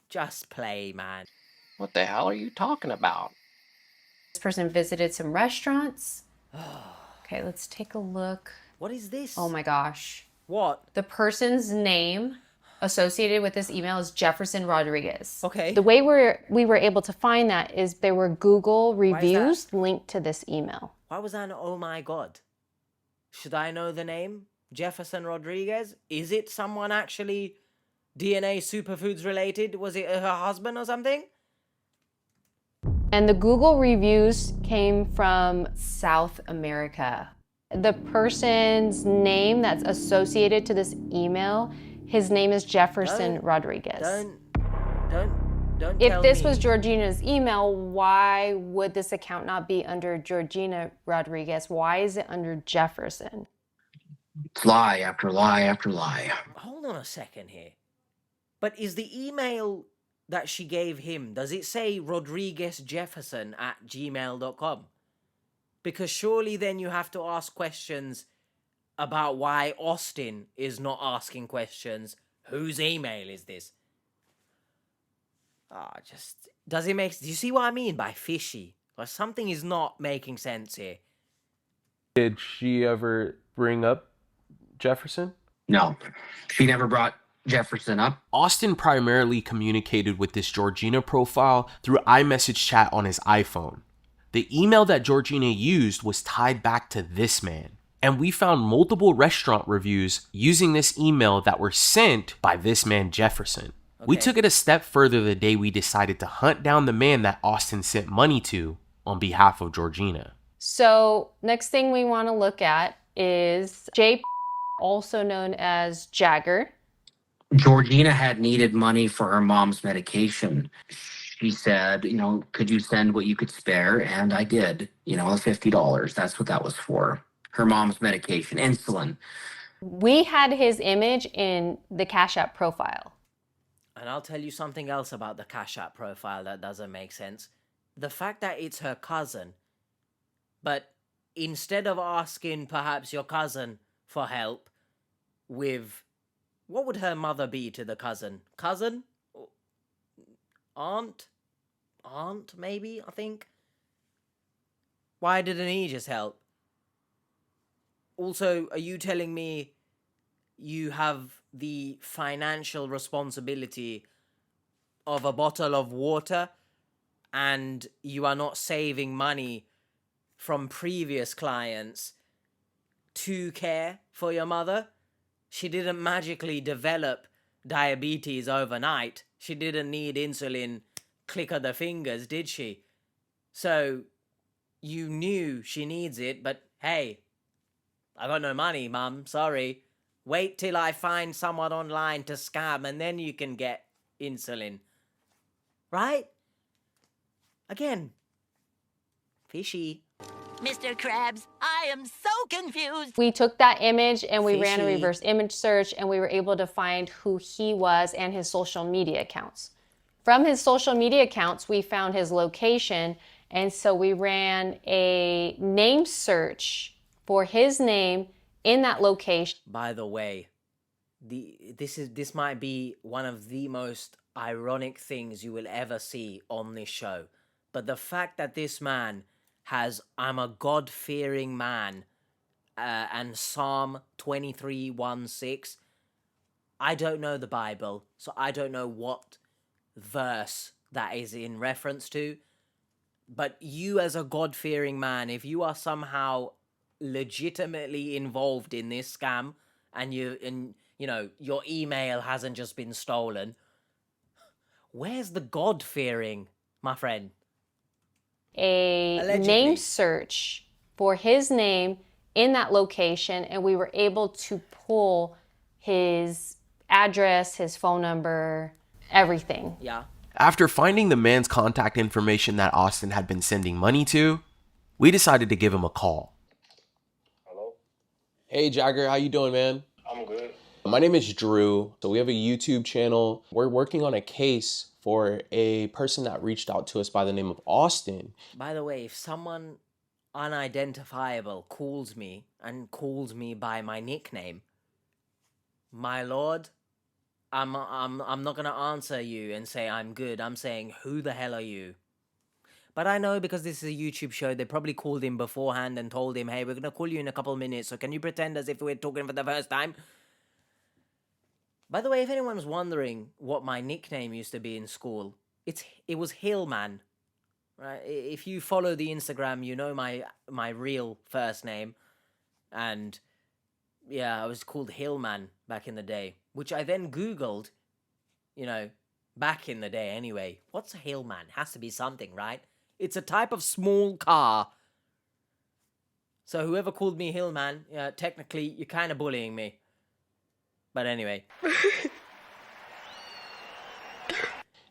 Just play, man. What the hell are you talking about? This person visited some restaurants. Okay, let's take a look. What is this? Oh my gosh. What? The person's name associated with this email is Jefferson Rodriguez. Okay. The way we were able to find that is there were Google reviews linked to this email. Why was that? Oh my god. Should I know the name? Jefferson Rodriguez? Is it someone actually DNA Superfoods related? Was it her husband or something? And the Google reviews came from South America. The person's name that's associated to this email, his name is Jefferson Rodriguez. Don't If tell this me. was Georgina's email, why would this account not be under Georgina Rodriguez? Why is it under Jefferson? It's lie after lie after lie. Hold on a second here. But is the email that she gave him, does it say rodriguezjefferson@gmail.com? Because surely then you have to ask questions about why Austin is not asking questions. Whose email is this? Just does it make? Do you see what I mean by fishy? Or something is not making sense here. Did she ever bring up Jefferson? No, she never brought Jefferson up. Austin primarily communicated with this Georgina profile through iMessage chat on his iPhone. The email that Georgina used was tied back to this man, and we found multiple restaurant reviews using this email that were sent by this man Jefferson. We took it a step further the day we decided to hunt down the man that Austin sent money to on behalf of Georgina. So next thing we want to look at is J, also known as Jagger. Georgina had needed money for her mom's medication. She said, could you send what you could spare? And I did, $50. That's what that was for. Her mom's medication, insulin. We had his image in the Cash App profile. And I'll tell you something else about the Cash App profile that doesn't make sense. The fact that it's her cousin, but instead of asking perhaps your cousin for help with, what would her mother be to the cousin? Cousin? Aunt? Aunt, maybe, I think? Why didn't he just help? Also, are you telling me you have the financial responsibility of a bottle of water and you are not saving money from previous clients to care for your mother? She didn't magically develop diabetes overnight. She didn't need insulin click of the fingers, did she? So you knew she needs it, but hey, I got no money, Mum, sorry. Wait till I find someone online to scam and then you can get insulin. Right? Again, fishy. Mr. Krabs, I am so confused. We took that image and we ran a Fishy. reverse image search and we were able to find who he was and his social media accounts. From his social media accounts, we found his location, and so we ran a name search for his name in that location. By the way, this might be one of the most ironic things you will ever see on this show. But the fact that this man has "I'm a God-fearing man" and Psalm 23:1-6. I don't know the Bible, so I don't know what verse that is in reference to. But you as a God-fearing man, if you are somehow legitimately involved in this scam and your email hasn't just been stolen, where's the God-fearing, my friend? A name search for his name in that location, and we were able to pull his address, his phone number, everything. Yeah. After finding the man's contact information that Austin had been sending money to, we decided to give him a call. Hello? Hey Jagger, how you doing, man? I'm good. My name is Drew. So we have a YouTube channel. We're working on a case for a person that reached out to us by the name of Austin. By the way, if someone unidentifiable calls me by my nickname, my lord, I'm not gonna answer you and say I'm good. I'm saying, who the hell are you? But I know because this is a YouTube show, they probably called him beforehand and told him, hey, we're gonna call you in a couple of minutes, so can you pretend as if we're talking for the first time? By the way, if anyone's wondering what my nickname used to be in school, it was Hillman. Right? If you follow the Instagram, you know my real first name. And yeah, I was called Hillman back in the day, which I then Googled, back in the day anyway. What's a Hillman? Has to be something, right? It's a type of small car. So whoever called me Hillman, technically, you're kind of bullying me. But anyway.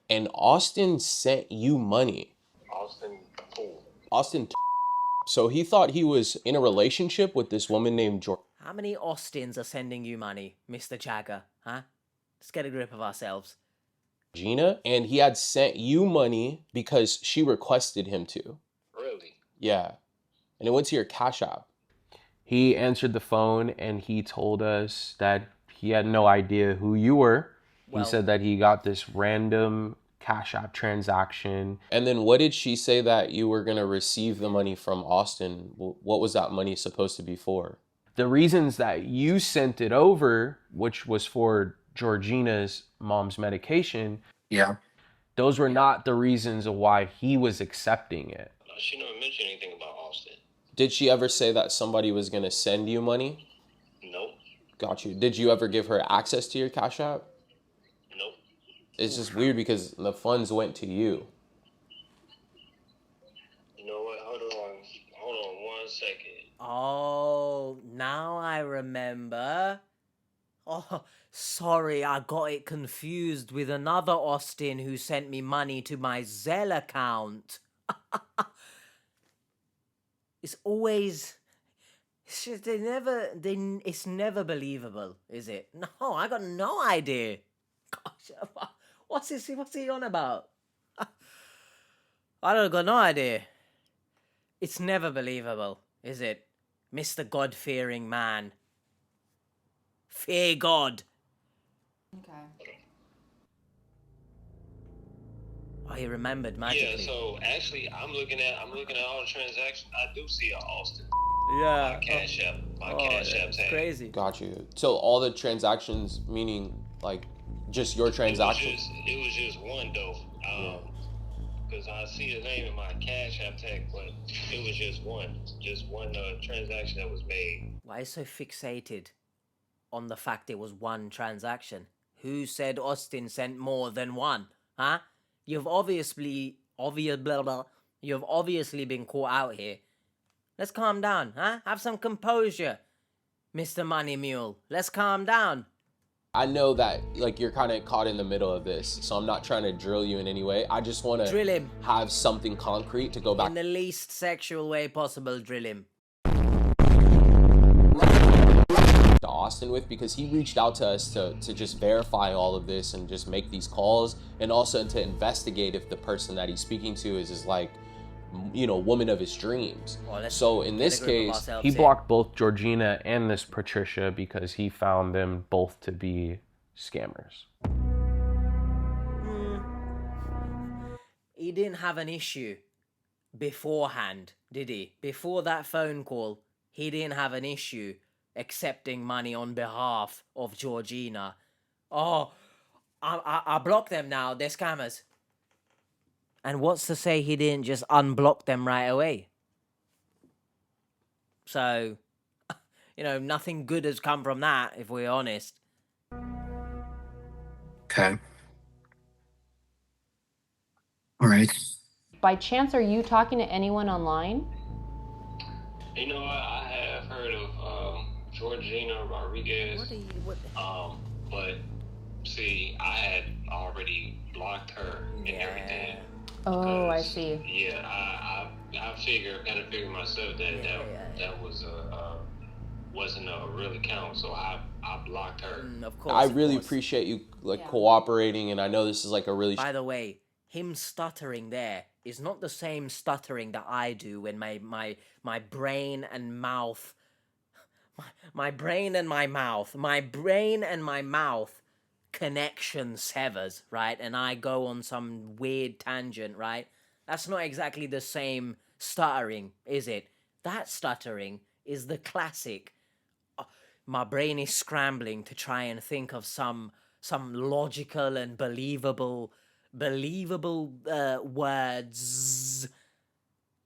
And Austin sent you money. Austin who? Austin. So he thought he was in a relationship with this woman named How many Austins are sending you money, Mr. Jagger? Huh? Let's get a grip of ourselves. Georgina, and he had sent you money because she requested him to. Really? Yeah. And it went to your Cash App. He answered the phone and he told us that he had no idea who you were. He said that he got this random Cash App transaction. And then what did she say that you were going to receive the money from Austin? What was that money supposed to be for? The reasons that you sent it over, which was for Georgina's mom's medication, those were not the reasons of why he was accepting it. She never mentioned anything about Austin. Did she ever say that somebody was going to send you money? Nope. Got you. Did you ever give her access to your Cash App? Nope. It's just weird because the funds went to you. You know what? Hold on 1 second. Oh, now I remember. Oh, sorry, I got it confused with another Austin who sent me money to my Zelle account. It's always... It's just, it's never believable, is it? No, I got no idea. Gosh, what's he on about? I don't got no idea. It's never believable, is it? Mr. God-fearing man. Fear God. Okay. Oh, he remembered magically. Yeah, so actually, I'm looking at all the transactions. I do see an Austin. Yeah. My Cash App. Cash App tag. Crazy. Got you. So all the transactions, meaning like just your transactions? It was just one though. Because I see the name in my Cash App tag, but it was just one transaction that was made. Why is so fixated on the fact it was one transaction? Who said Austin sent more than one? Huh? You've obviously been caught out here. Let's calm down, huh? Have some composure, Mr. Money Mule. Let's calm down. I know that like you're kind of caught in the middle of this, so I'm not trying to drill you in any way. I just want to drill him. Have something concrete to go back in the least sexual way possible. Drill him. To Austin with, because he reached out to us to just verify all of this and just make these calls, and also to investigate if the person that he's speaking to is like, you know, woman of his dreams. So in this case, he blocked both Georgina and this Patricia because he found them both to be scammers. He didn't have an issue beforehand, did he? Before that phone call, he didn't have an issue accepting money on behalf of Georgina. Oh, I blocked them now. They're scammers. And what's to say he didn't just unblock them right away? So, you know, nothing good has come from that, if we're honest. Okay. All right. By chance, are you talking to anyone online? You know what? I have heard of Georgina Rodriguez. But see, I had already blocked her and everything. Oh, I see. Yeah, I kind of figured myself that was wasn't a real account, so I blocked her. Of course. I really appreciate you cooperating, and I know this is like a really. By the way, him stuttering there is not the same stuttering that I do when my brain and mouth, my brain and my mouth connection severs, right? And I go on some weird tangent, right? That's not exactly the same stuttering, is it? That stuttering is the classic. My brain is scrambling to try and think of some logical and believable words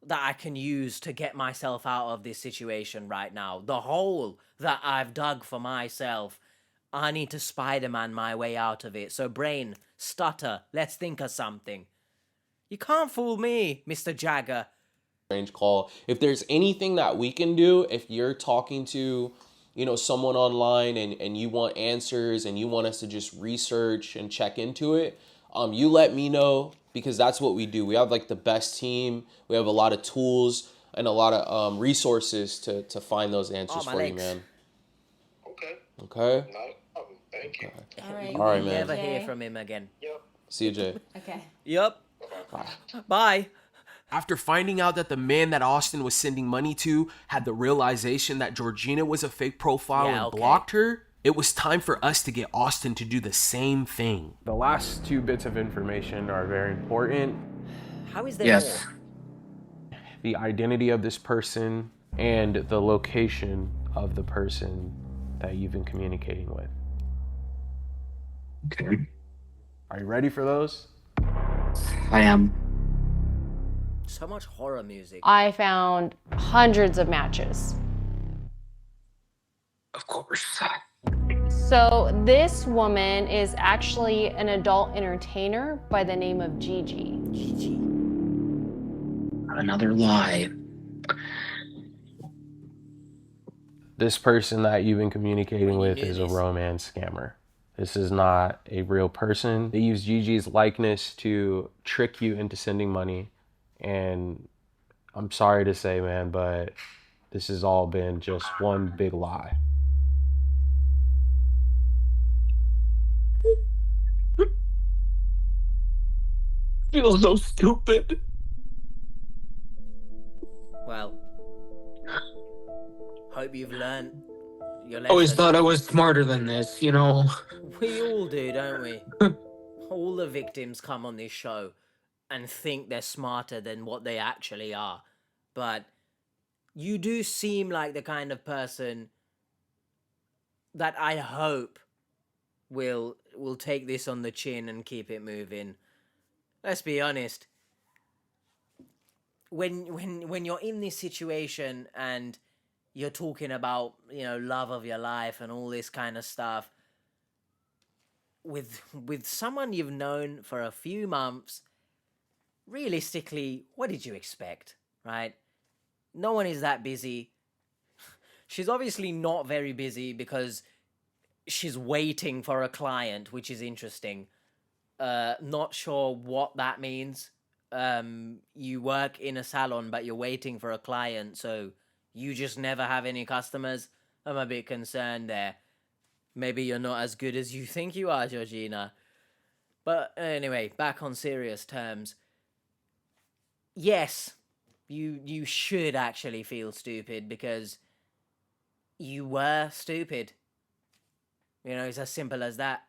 that I can use to get myself out of this situation right now. The hole that I've dug for myself, I need to Spider-Man my way out of it. So brain, stutter, let's think of something. You can't fool me, Mr. Jagger. Strange call. If there's anything that we can do, if you're talking to, you know, someone online and you want answers and you want us to just research and check into it, you let me know, because that's what we do. We have like the best team. We have a lot of tools and a lot of resources to find those answers for you, man. Okay. Thank you. All right, All right, man. man. Never hear from him again. Yep. See you, Jay. Okay. Yep. Bye. Bye. After finding out that the man that Austin was sending money to had the realization that Georgina was a fake profile and blocked her, it was time for us to get Austin to do the same thing. The last 2 bits of information are very important. How is there more? The identity of this person and the location of the person that you've been communicating with. Okay. Are you ready for those? I am. So much horror music. I found hundreds of matches. Of course. So this woman is actually an adult entertainer by the name of Gigi. Gigi. Another lie. This person that you've been communicating with is a romance scammer. This is not a real person. They use Gigi's likeness to trick you into sending money. And I'm sorry to say, man, but this has all been just one big lie. Feel so stupid. Well, hope you've learned your lesson. Always thought I was smarter than this, you know. We all do, don't we? All the victims come on this show and think they're smarter than what they actually are. But you do seem like the kind of person that I hope will take this on the chin and keep it moving. Let's be honest. When you're in this situation and you're talking about, you know, love of your life and all this kind of stuff with someone you've known for a few months, realistically, what did you expect, right? No one is that busy. She's obviously not very busy because she's waiting for a client, which is interesting. Not sure what that means. You work in a salon, but you're waiting for a client, so you just never have any customers. I'm a bit concerned there. Maybe you're not as good as you think you are, Georgina. But anyway, back on serious terms. Yes, you should actually feel stupid because you were stupid. You know, it's as simple as that.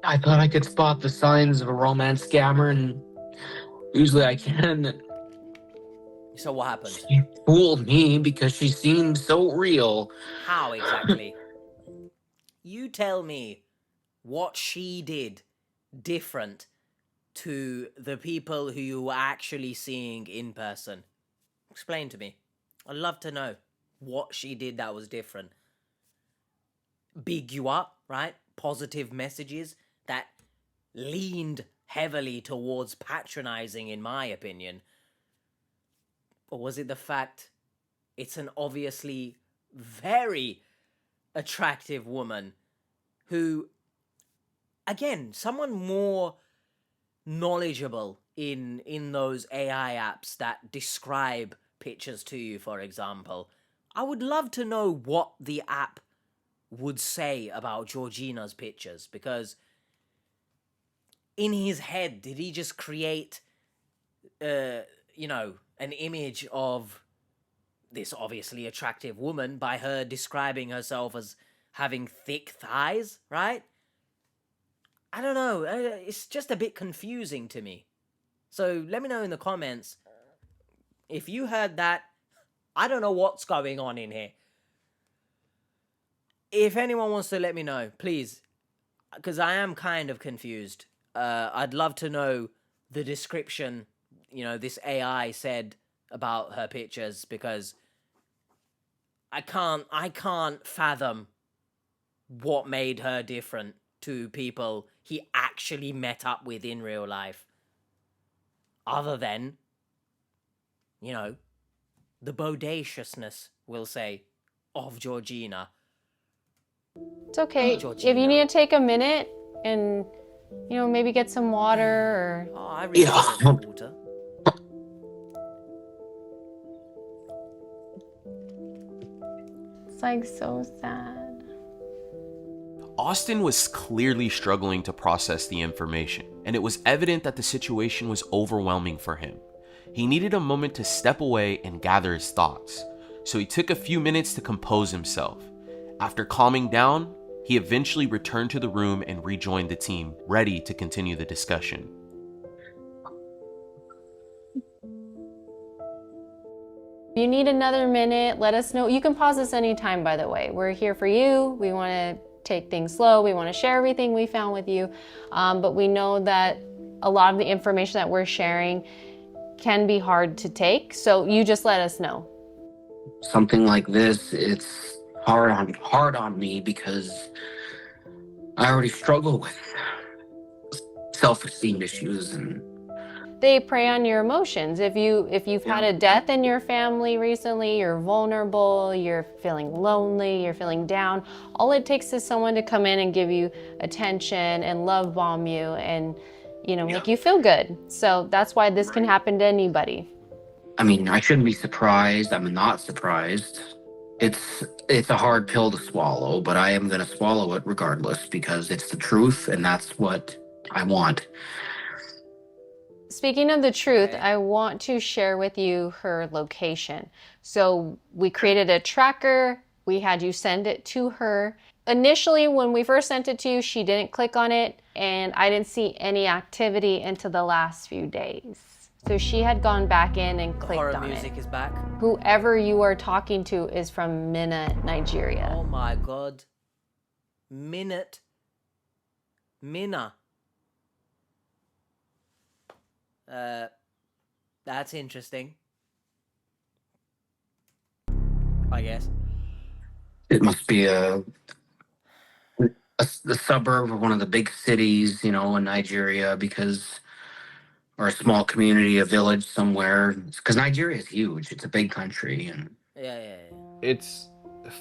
I thought I could spot the signs of a romance scammer, and usually I can. So what happened? She fooled me because she seemed so real. How exactly? You tell me what she did different to the people who you were actually seeing in person. Explain to me. I'd love to know what she did that was different. Big you up, right? Positive messages that leaned heavily towards patronizing, in my opinion. Or was it the fact it's an obviously very attractive woman who, again, someone more knowledgeable in those AI apps that describe pictures to you, for example. I would love to know what the app would say about Georgina's pictures, because in his head, did he just create, you know, an image of this obviously attractive woman by her describing herself as having thick thighs, right? I don't know. It's just a bit confusing to me. So let me know in the comments if you heard that. I don't know what's going on in here. If anyone wants to let me know, please, because I am kind of confused. I'd love to know the description, you know, this AI said about her pictures, because I can't fathom what made her different to people he actually met up with in real life. Other than, you know, the bodaciousness, we'll say, of Georgina. It's okay. Georgina. If you need to take a minute and, you know, maybe get some water or... Oh, I really need some water. It's like so sad. Austin was clearly struggling to process the information, and it was evident that the situation was overwhelming for him. He needed a moment to step away and gather his thoughts, so he took a few minutes to compose himself. After calming down, he eventually returned to the room and rejoined the team, ready to continue the discussion. If you need another minute, let us know. You can pause this anytime, by the way. We're here for you. We want to take things slow. We want to share everything we found with you. But we know that a lot of the information that we're sharing can be hard to take. So you just let us know. Something like this, it's hard on me because I already struggle with self-esteem issues, and they prey on your emotions. If you've had a death in your family recently, you're vulnerable, you're feeling lonely, you're feeling down, all it takes is someone to come in and give you attention and love bomb you and, make you feel good. So that's why this can happen to anybody. I mean, I shouldn't be surprised. I'm not surprised. It's a hard pill to swallow, but I am going to swallow it regardless because it's the truth and that's what I want. Speaking of the truth, I want to share with you her location. So we created a tracker. We had you send it to her. Initially, when we first sent it to you, she didn't click on it, and I didn't see any activity into the last few days. So she had gone back in and clicked on it. Horror music is back. Whoever you are talking to is from Minna, Nigeria. Oh my God. Minna. That's interesting. I guess. It must be the suburb of one of the big cities, in Nigeria, or a small community, a village somewhere. Because Nigeria is huge. It's a big country. And Yeah. It's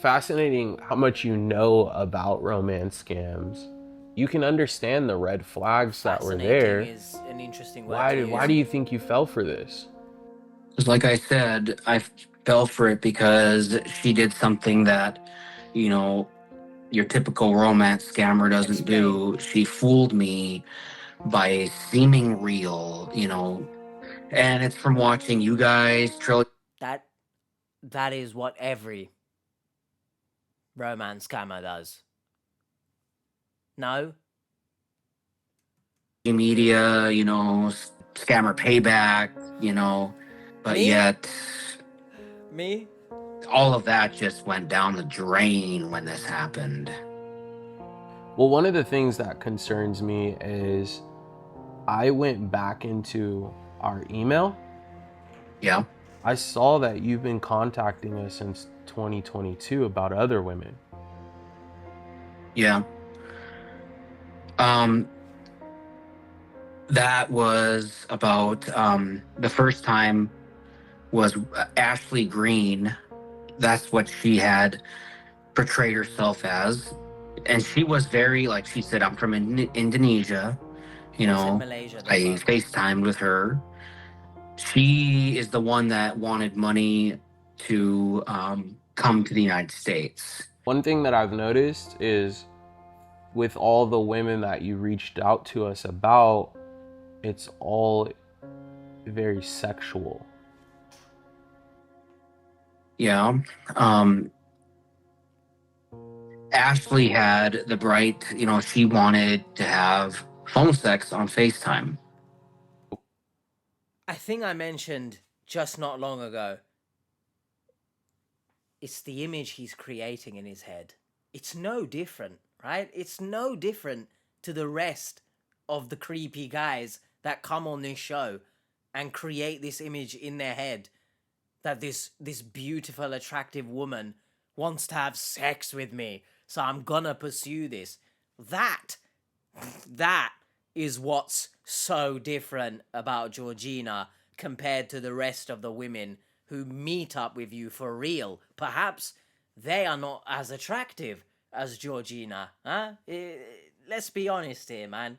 fascinating how much you know about romance scams. You can understand the red flags that were there. Is an interesting word. Why do you think you fell for this? Because like I said, I fell for it because she did something that, your typical romance scammer doesn't do. She fooled me by seeming real, and it's from watching you guys. That is what every romance scammer does. No? Media, scammer payback, but Me? yet Me? all of that just went down the drain when this happened. Well, one of the things that concerns me is I went back into our email. Yeah. I saw that you've been contacting us since 2022 about other women. Yeah. That was about, the first time was Ashley Green. That's what she had portrayed herself as. And she was very, like she said, I'm from Indonesia. Malaysia, I FaceTimed with her. She is the one that wanted money to come to the United States. One thing that I've noticed is with all the women that you reached out to us about, it's all very sexual. Yeah. Ashley had the bright, she wanted to have phone sex on FaceTime. I think I mentioned just not long ago. It's the image he's creating in his head. It's no different, right? It's no different to the rest of the creepy guys that come on this show and create this image in their head that this beautiful, attractive woman wants to have sex with me, so I'm gonna pursue this. That is what's so different about Georgina compared to the rest of the women who meet up with you for real. Perhaps they are not as attractive as Georgina, huh? Let's be honest here, man.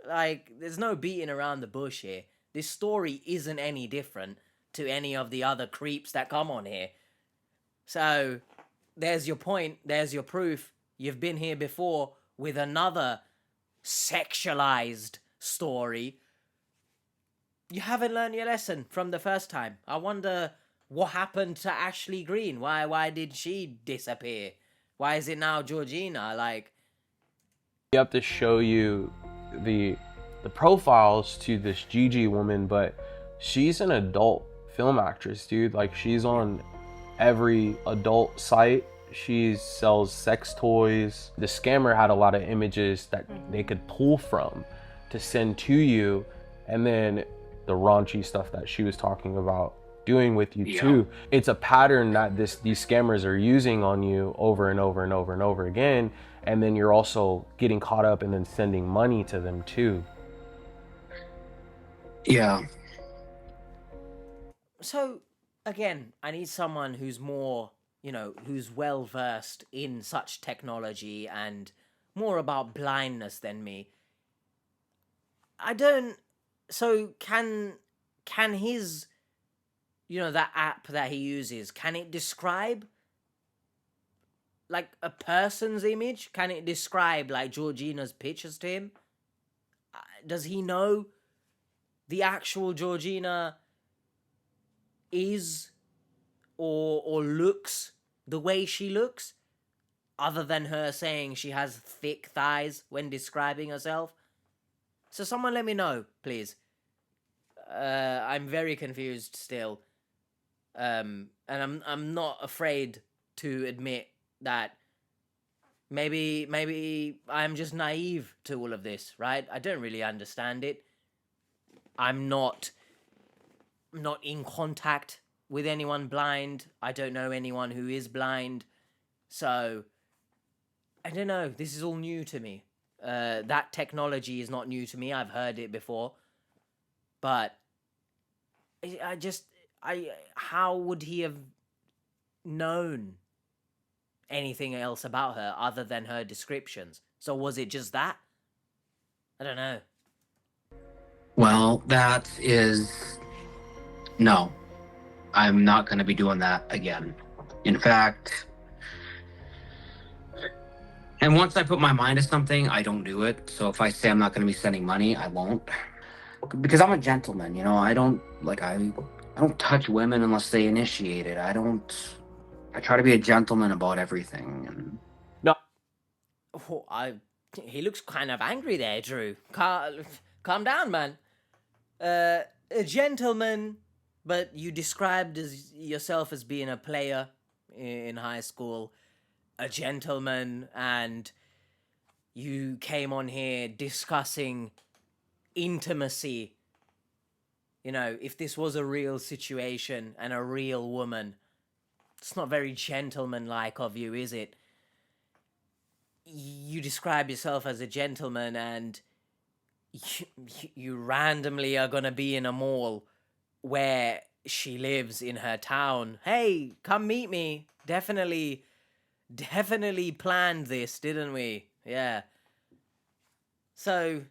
Like, there's no beating around the bush here. This story isn't any different to any of the other creeps that come on here. So, there's your point, there's your proof. you've been here before with another sexualized story. You haven't learned your lesson from the first time. I wonder what happened to Ashley Green. Why did she disappear? Why is it now Georgina? Like, you have to show you the profiles to this Gigi woman, but she's an adult film actress, dude. Like, she's on every adult site. She sells sex toys. The scammer had a lot of images that they could pull from to send to you, and then the raunchy stuff that she was talking about doing with you too. It's a pattern that these scammers are using on you over and over and over and over again, and then you're also getting caught up and then sending money to them too. Yeah. So, again, I need someone who's more, who's well versed in such technology and more about blindness than me. So can his, that app that he uses, can it describe like a person's image? Can it describe like Georgina's pictures to him? Does he know the actual Georgina is or looks the way she looks, other than her saying she has thick thighs when describing herself? So someone let me know, please. I'm very confused still. And I'm not afraid to admit that maybe I'm just naive to all of this, right? I don't really understand it. I'm not in contact with anyone blind. I don't know anyone who is blind. So, I don't know. This is all new to me. That technology is not new to me. I've heard it before. But how would he have known anything else about her other than her descriptions? So was it just that? I don't know. Well, no. I'm not going to be doing that again. In fact, and once I put my mind to something, I don't do it. So if I say I'm not going to be sending money, I won't. Because I'm a gentleman, I don't touch women unless they initiate it. I try to be a gentleman about everything. And no. He looks kind of angry there, Drew. Calm down, man. A gentleman, but you described yourself as being a player in high school. A gentleman, and you came on here discussing intimacy. If this was a real situation and a real woman, it's not very gentlemanlike of you, is it? You describe yourself as a gentleman, and you randomly are gonna be in a mall where she lives in her town. Hey, come meet me. Definitely planned this, didn't we? Yeah. So,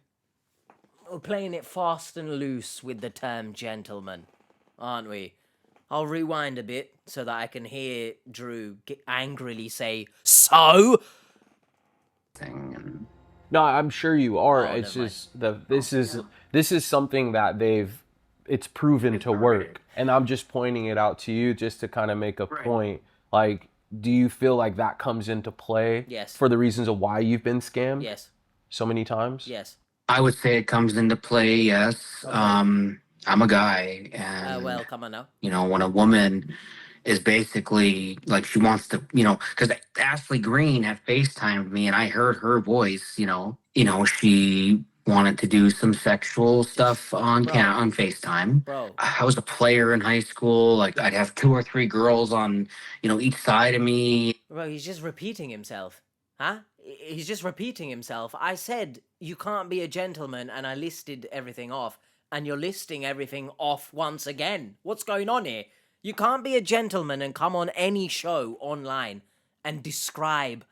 we're playing it fast and loose with the term gentleman, aren't we? I'll rewind a bit so that I can hear Drew angrily say, so? No, I'm sure you are. It's just this is something that it's proven to work. And I'm just pointing it out to you just to kind of make a point. Like, do you feel like that comes into play? Yes. For the reasons of why you've been scammed? Yes. So many times? Yes. I would say it comes into play, yes. Okay. I'm a guy, and well, come on now. When a woman is basically like she wants to, because Ashley Green had FaceTimed me, and I heard her voice. She wanted to do some sexual stuff on FaceTime. Bro. I was a player in high school. Like, I'd have 2 or 3 girls on, each side of me. Bro, he's just repeating himself. Huh? He's just repeating himself. I said you can't be a gentleman, and I listed everything off, and you're listing everything off once again. What's going on here? You can't be a gentleman and come on any show online and describe,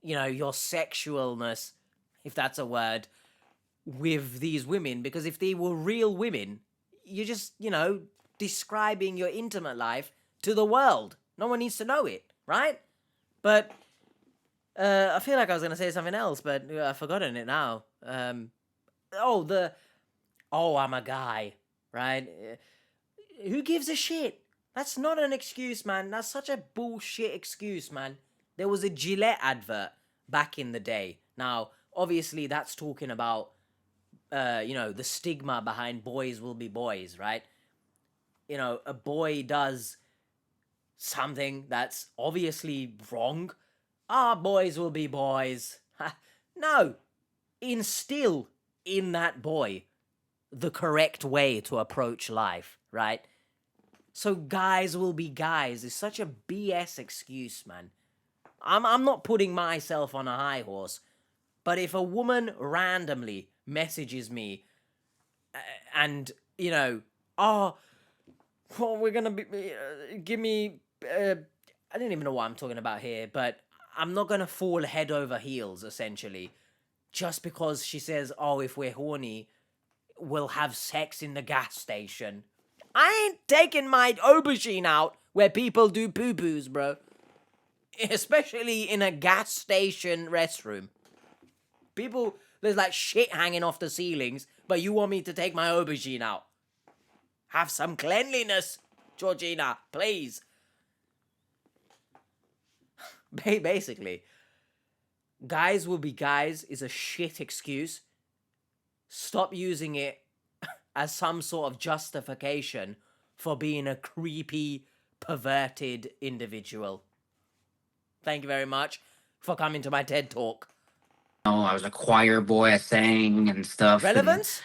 your sexualness, if that's a word, with these women. Because if they were real women, you're just, describing your intimate life to the world. No one needs to know it, right? But I feel like I was gonna say something else, but I've forgotten it now. I'm a guy, right? Who gives a shit? That's not an excuse, man. That's such a bullshit excuse, man. There was a Gillette advert back in the day. Now, obviously, that's talking about, the stigma behind boys will be boys, right? You know, a boy does something that's obviously wrong. Boys will be boys. No. Instill in that boy the correct way to approach life, right? So guys will be guys is such a BS excuse, man. I'm not putting myself on a high horse, but if a woman randomly messages me and, we're gonna be, give me, I don't even know what I'm talking about here, but I'm not gonna fall head over heels, essentially, just because she says, if we're horny, we'll have sex in the gas station. I ain't taking my aubergine out where people do poo-poos, bro. Especially in a gas station restroom. There's like shit hanging off the ceilings, but you want me to take my aubergine out. Have some cleanliness, Georgina, please. Basically, guys will be guys is a shit excuse. Stop using it as some sort of justification for being a creepy, perverted individual. Thank you very much for coming to my TED Talk. I was a choir boy, I sang and stuff. Relevance?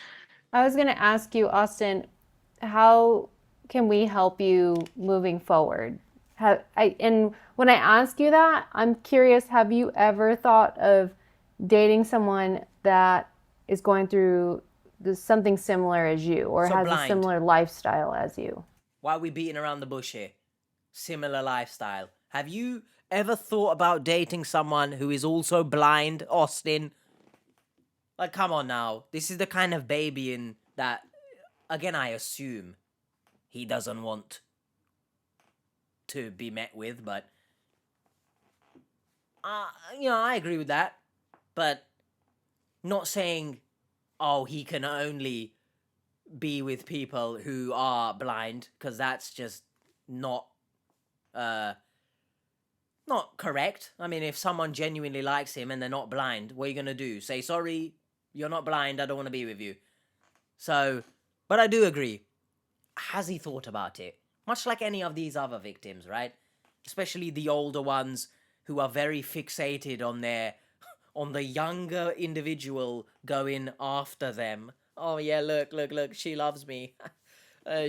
I was going to ask you, Austin, how can we help you moving forward? And when I ask you that, I'm curious, have you ever thought of dating someone that is going through something similar as you, or has a similar lifestyle as you? Why are we beating around the bush here? Similar lifestyle. Have you ever thought about dating someone who is also blind, Austin? Like, come on now. This is the kind of baby in that, again, I assume he doesn't want to be met with, but I agree with that. But not saying, he can only be with people who are blind, because that's just not correct. I mean, if someone genuinely likes him and they're not blind, what are you gonna do? Say, sorry, you're not blind, I don't want to be with you. So, but I do agree. Has he thought about it? Much like any of these other victims, right? Especially the older ones who are very fixated on the younger individual going after them. Oh yeah, look, she loves me.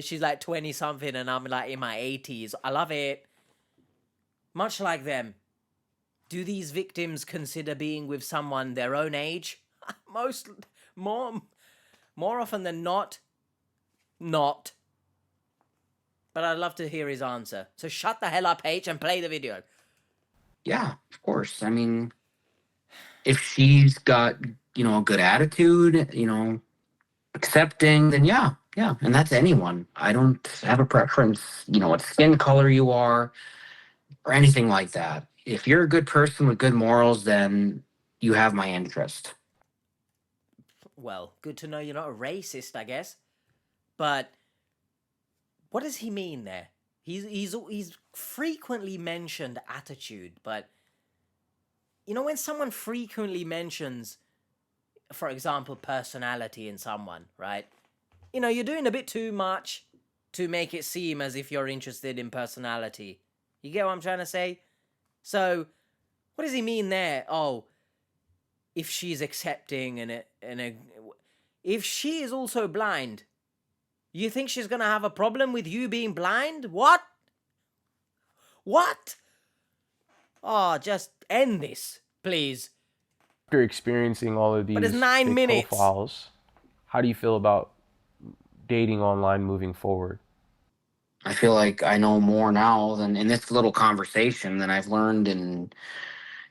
She's like 20 something and I'm like in my 80s. I love it. Much like them, do these victims consider being with someone their own age? More often than not. But I'd love to hear his answer. So shut the hell up, H, and play the video. Yeah, of course. I mean, if she's got, a good attitude, accepting, then yeah. And that's anyone. I don't have a preference, what skin color you are or anything like that. If you're a good person with good morals, then you have my interest. Well, good to know you're not a racist, I guess. But what does he mean there? He's frequently mentioned attitude, but when someone frequently mentions, for example, personality in someone, right? You're doing a bit too much to make it seem as if you're interested in personality. You get what I'm trying to say? So, what does he mean there? If she's accepting if she is also blind, you think she's gonna have a problem with you being blind? What? Just end this, please. After experiencing all of these But it's 9 fake minutes. profiles, how do you feel about dating online moving forward? I feel like I know more now than in this little conversation than I've learned in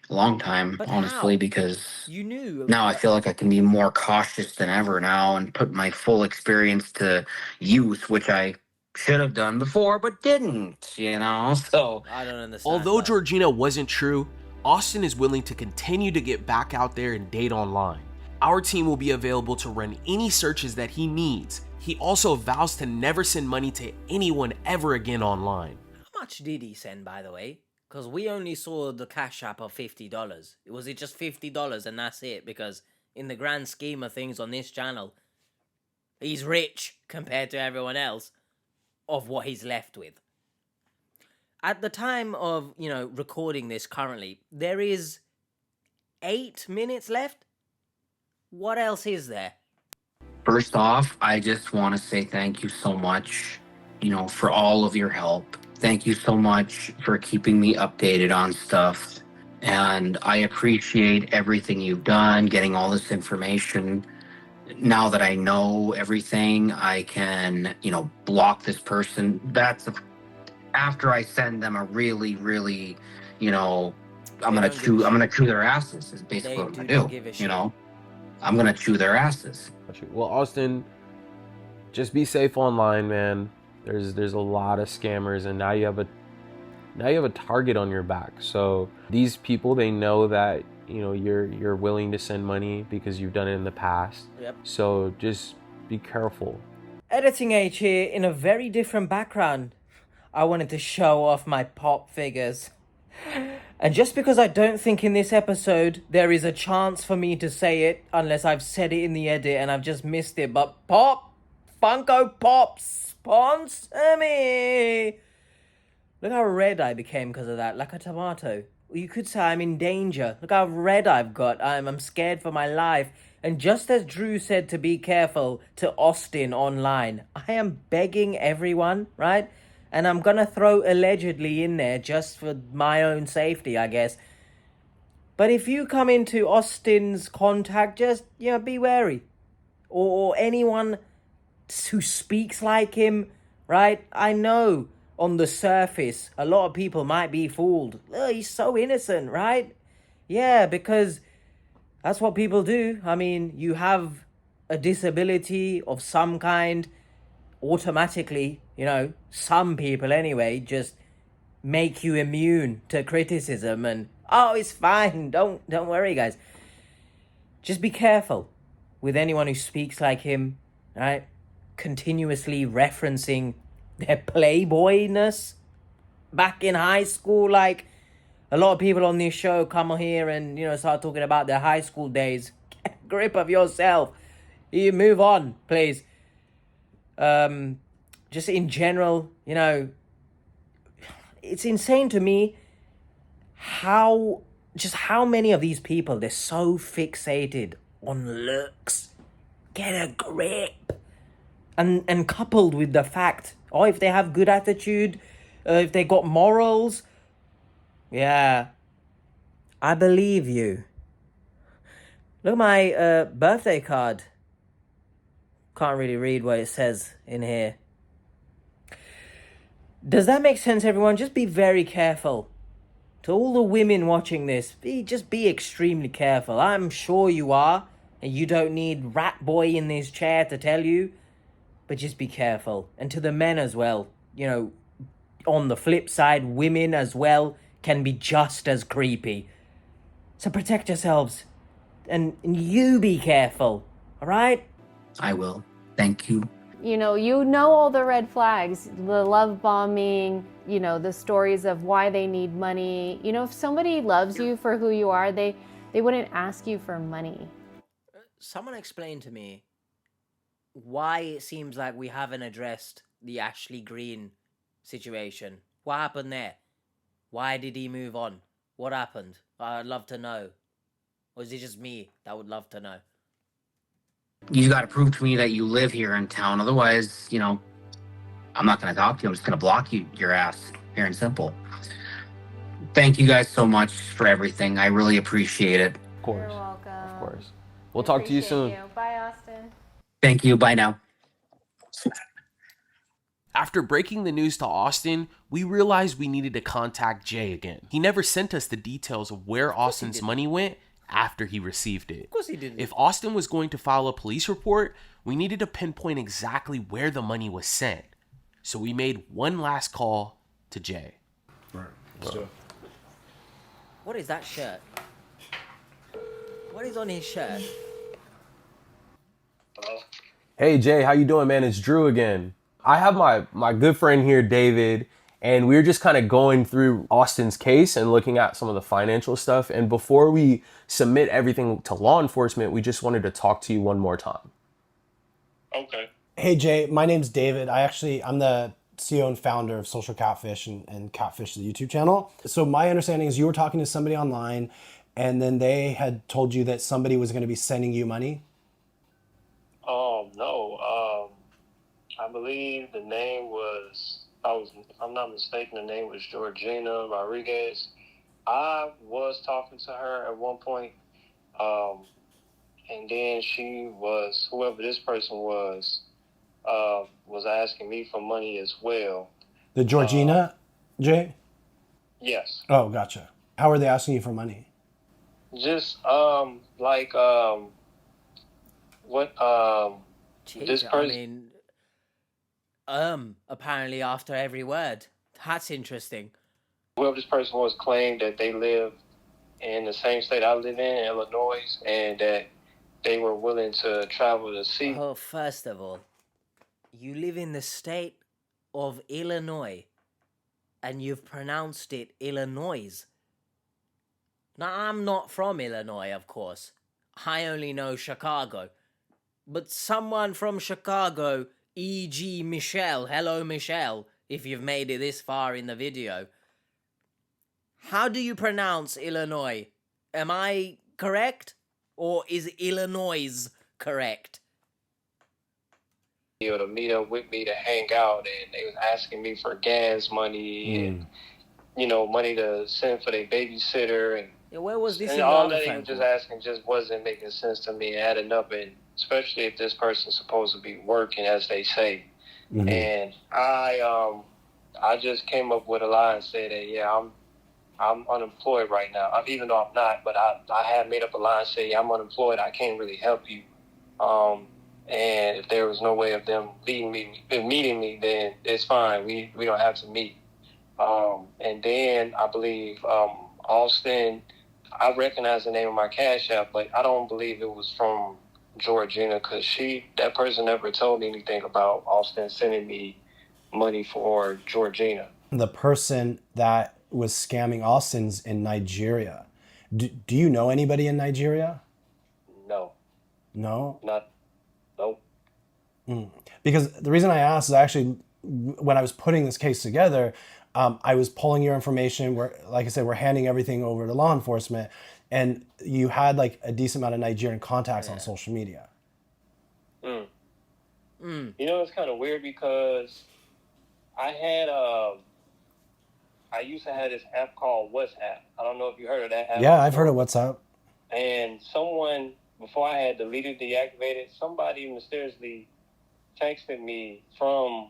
a long time, But honestly, how? because You knew. now I feel like I can be more cautious than ever now and put my full experience to use, which I should have done before but didn't, So I don't understand. Although Georgina wasn't true, Austin is willing to continue to get back out there and date online. Our team will be available to run any searches that he needs. He also vows to never send money to anyone ever again online. How much did he send, by the way? Because we only saw the cash app of $50. Was it just $50 and that's it? Because in the grand scheme of things on this channel, he's rich compared to everyone else of what he's left with. At the time of, recording this currently, there is 8 minutes left. What else is there? First off, I just want to say thank you so much, for all of your help. Thank you so much for keeping me updated on stuff. And I appreciate everything you've done, getting all this information. Now that I know everything, I can, block this person. After I send them a really, really, I'm gonna chew their asses. Is basically what I'm gonna do. I'm gonna chew their asses. Well, Austin, just be safe online, man. There's a lot of scammers, and now you have a target on your back. So these people, they know that you're willing to send money because you've done it in the past. Yep. So just be careful. Editing H here in a very different background. I wanted to show off my pop figures. And just because I don't think in this episode there is a chance for me to say it, unless I've said it in the edit and I've just missed it, but Pop, Funko Pop, sponsor me! Look how red I became because of that, like a tomato. You could say I'm in danger. Look how red I've got. I'm scared for my life. And just as Drew said to be careful to Austin online, I am begging everyone, right? And I'm gonna throw allegedly in there just for my own safety, I guess. But if you come into Austin's contact, just, be wary. Or anyone who speaks like him, right? I know on the surface, a lot of people might be fooled. Oh, he's so innocent, right? Yeah, because that's what people do. I mean, you have a disability of some kind, automatically, some people anyway, just make you immune to criticism and, oh, it's fine. Don't worry, guys. Just be careful with anyone who speaks like him, right? Continuously referencing their playboyness back in high school. Like, a lot of people on this show come here and, start talking about their high school days. Get a grip of yourself. You move on, please. Just in general, it's insane to me how many of these people, they're so fixated on looks. Get a grip. And coupled with the fact, if they have good attitude, if they got morals, yeah, I believe you. Look at my birthday card. Can't really read what it says in here. Does that make sense, everyone? Just be very careful. To all the women watching this, just be extremely careful. I'm sure you are, and you don't need Rat Boy in this chair to tell you, but just be careful. And to the men as well, on the flip side, women as well can be just as creepy. So protect yourselves, and you be careful, all right? I will. Thank you. You know all the red flags, the love bombing, the stories of why they need money. If somebody loves you for who you are, they wouldn't ask you for money. Someone explain to me why it seems like we haven't addressed the Ashley Green situation. What happened there? Why did he move on? What happened? I'd love to know. Or is it just me that would love to know? You got to prove to me that you live here in town. Otherwise, I'm not going to talk to you. I'm just going to block your ass. Fair and simple. Thank you guys so much for everything. I really appreciate it. Of course. You're welcome. Of course. We'll talk to you soon. Bye, Austin. Thank you. Bye now. After breaking the news to Austin, we realized we needed to contact Jay again. He never sent us the details of where Austin's money went after he received it. Of course he didn't. If Austin was going to file a police report, we needed to pinpoint exactly where the money was sent. So we made one last call to Jay. All right, let's do it. What is that shirt? What is on his shirt? Hey Jay, how you doing, man? It's Drew again. I have my good friend here, David, and we were just kind of going through Austin's case and looking at some of the financial stuff. And before we submit everything to law enforcement, we just wanted to talk to you one more time. Okay. Hey Jay, my name's David. I'm the CEO and founder of Social Catfish and Catfish, the YouTube channel. So my understanding is you were talking to somebody online and then they had told you that somebody was going to be sending you money. No. I believe the name was, if I'm not mistaken, the name was Georgina Rodriguez. I was talking to her at one point, and then whoever this person was asking me for money as well. The Georgina, Jay? Yes. Oh, gotcha. How are they asking you for money? Just this person. Apparently after every word. That's interesting. Whoever this person was claimed that they live in the same state I live in, Illinois, and that they were willing to travel to see. Oh, first of all, you live in the state of Illinois, and you've pronounced it Illinois. Now, I'm not from Illinois, of course. I only know Chicago. But someone from Chicago, e.g. Michelle, hello Michelle, if you've made it this far in the video. How do you pronounce Illinois? Am I correct? Or is Illinois correct? To meet up with me to hang out, and they was asking me for gas money and money to send for their babysitter, and where was this? And all that he was just asking just wasn't making sense to me, adding up, and especially if this person's supposed to be working, as they say. Mm-hmm. And I just came up with a lie and said that I'm unemployed right now. Even though I'm not, but I had made up a lie and say I'm unemployed. I can't really help you. And if there was no way of them meeting me, then it's fine. We don't have to meet. And then I believe Austin, I recognize the name of my Cash App, but I don't believe it was from Georgina, because that person never told me anything about Austin sending me money for Georgina. The person that was scamming Austin's in Nigeria. Do you know anybody in Nigeria? No. No? Nope. Because the reason I asked is actually when I was putting this case together, I was pulling your information. Like I said, we're handing everything over to law enforcement, and you had like a decent amount of Nigerian contacts on social media. It's kind of weird because I used to have this app called WhatsApp. I don't know if you heard of that app. Yeah, I've heard of WhatsApp. And someone, before I had deleted, deactivated, somebody mysteriously texted me from,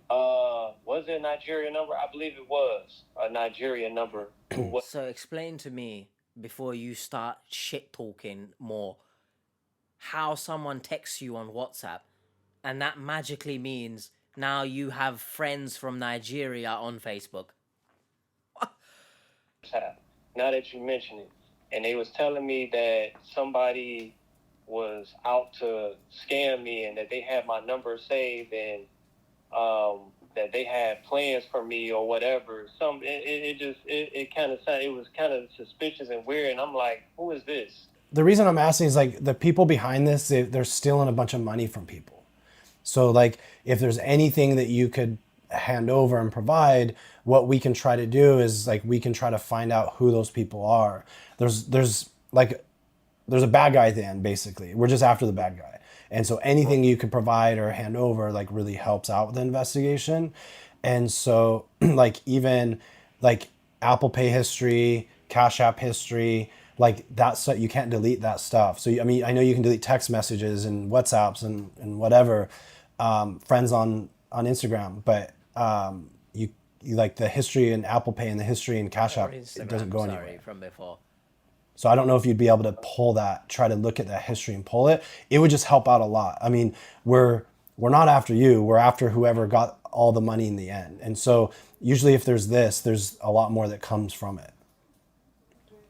was it a Nigerian number? I believe it was a Nigerian number. So explain to me, before you start shit talking more, how someone texts you on WhatsApp, and that magically means now you have friends from Nigeria on Facebook. Now that you mention it. And they was telling me that somebody was out to scam me and that they had my number saved and that they had plans for me or whatever. It kind of sounded, it was kind of suspicious and weird. And I'm like, who is this? The reason I'm asking is like the people behind this, they're stealing a bunch of money from people. So like if there's anything that you could hand over and provide, what we can try to do is like we can try to find out who those people are. There's a bad guy at the end, basically. We're just after the bad guy. And so anything you could provide or hand over like really helps out with the investigation. And so like even like Apple Pay history, Cash App history, like that stuff, you can't delete that stuff. So I mean, I know you can delete text messages and WhatsApps and whatever, friends on Instagram, but you like the history in Apple Pay and the history in Cash App, it doesn't go anywhere. From before. So I don't know if you'd be able to pull that, try to look at that history and pull it. It would just help out a lot. I mean, we're not after you, we're after whoever got all the money in the end. And so usually if there's a lot more that comes from it.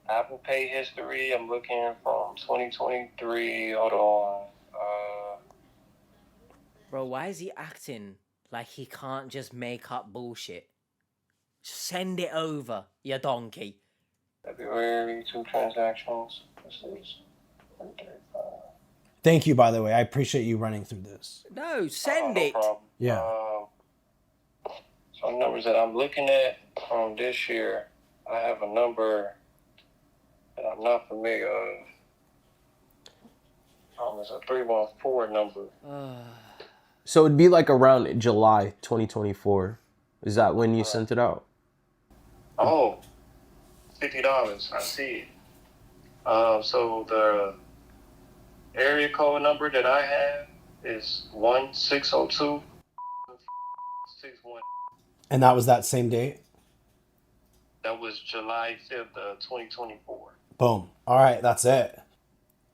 Apple Pay history, I'm looking from 2023. Hold on. Bro, why is he acting like he can't just make up bullshit? Send it over, you donkey. February, 2 transactions. This is 135. Thank you, by the way. I appreciate you running through this. No, send it. Problem. Yeah. Some numbers that I'm looking at from this year, I have a number that I'm not familiar of. It's a 314 number. So it'd be like around July 2024. Is that when you sent it out? Oh, $50. I see it. So the area code number that I have is 1602 61. And that was that same date? That was July 5th, 2024. Boom. All right, that's it.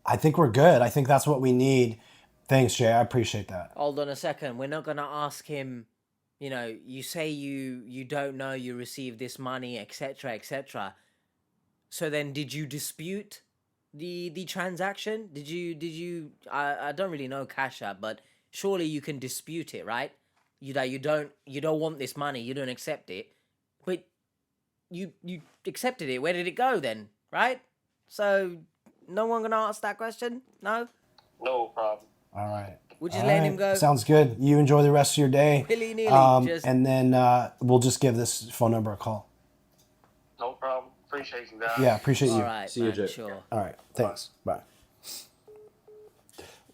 I think we're good. I think that's what we need. Thanks, Jay. I appreciate that. Hold on a second. We're not gonna ask him, you know, you say you don't know you received this money, etc., etc. So then did you dispute the transaction? Did you I don't really know Cash App, but surely you can dispute it, right? You don't want this money, you don't accept it. But you accepted it. Where did it go then? Right? So no one gonna ask that question? No? No problem. All right. We're just letting him go. Sounds good. You enjoy the rest of your day. Willy-nilly, And then we'll just give this phone number a call. No problem. Appreciate you guys. Yeah, appreciate you. All right, See you, Jay. sure. All right. Thanks. Bye.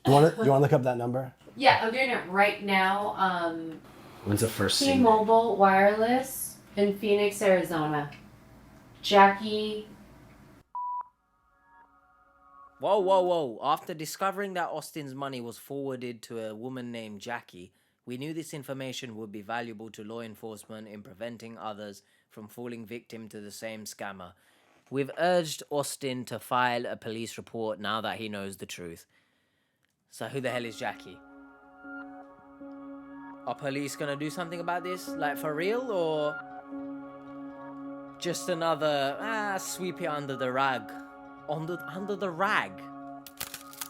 You want to look up that number? Yeah, I'm doing it right now. When's the first scene? T-Mobile Wireless in Phoenix, Arizona. Jackie. Whoa. After discovering that Austin's money was forwarded to a woman named Jackie, we knew this information would be valuable to law enforcement in preventing others from falling victim to the same scammer. We've urged Austin to file a police report now that he knows the truth. So who the hell is Jackie? Are police gonna do something about this? Like for real, or just another sweep it under the rag? Under the rag.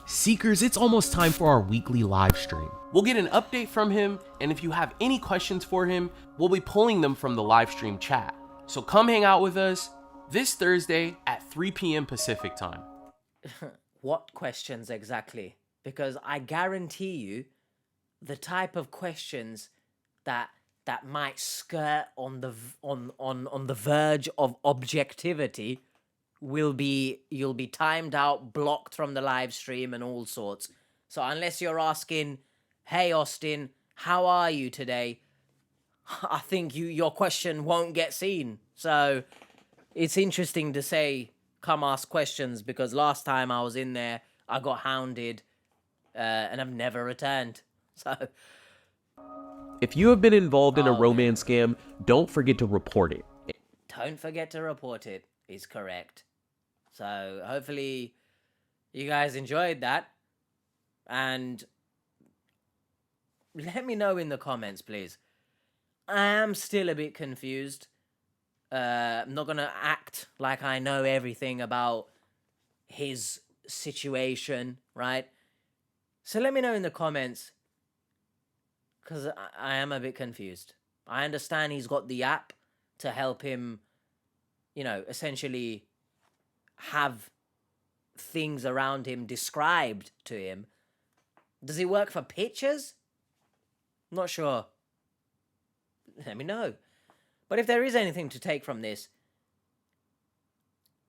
Seekers, it's almost time for our weekly live stream. We'll get an update from him, and if you have any questions for him, we'll be pulling them from the live stream chat. So come hang out with us this Thursday at 3 p.m. Pacific time. What questions exactly? Because I guarantee you, the type of questions that might skirt on the verge of objectivity you'll be timed out, blocked from the live stream and all sorts. So unless you're asking, hey Austin, how are you today? I think your question won't get seen. So it's interesting to say, come ask questions, because last time I was in there, I got hounded and I've never returned. So If you have been involved in a romance scam, don't forget to report it. don't forget to report it is correct. So hopefully you guys enjoyed that. And let me know in the comments, please. I am still a bit confused. I'm not going to act like I know everything about his situation, right? So let me know in the comments, because I am a bit confused. I understand he's got the app to help him, you know, essentially have things around him described to him. Does it work for pictures? Not sure. Let me know. But if there is anything to take from this,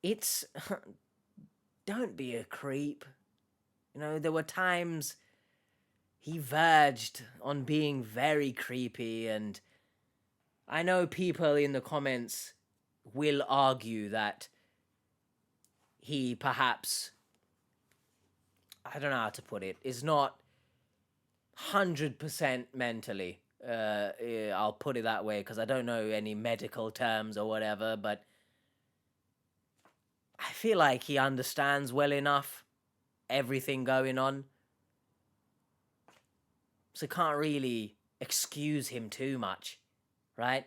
it's don't be a creep. You know, there were times he verged on being very creepy, and I know people in the comments will argue that he perhaps, I don't know how to put it, is not 100% mentally. I'll put it that way, because I don't know any medical terms or whatever, but I feel like he understands well enough everything going on. So can't really excuse him too much, right?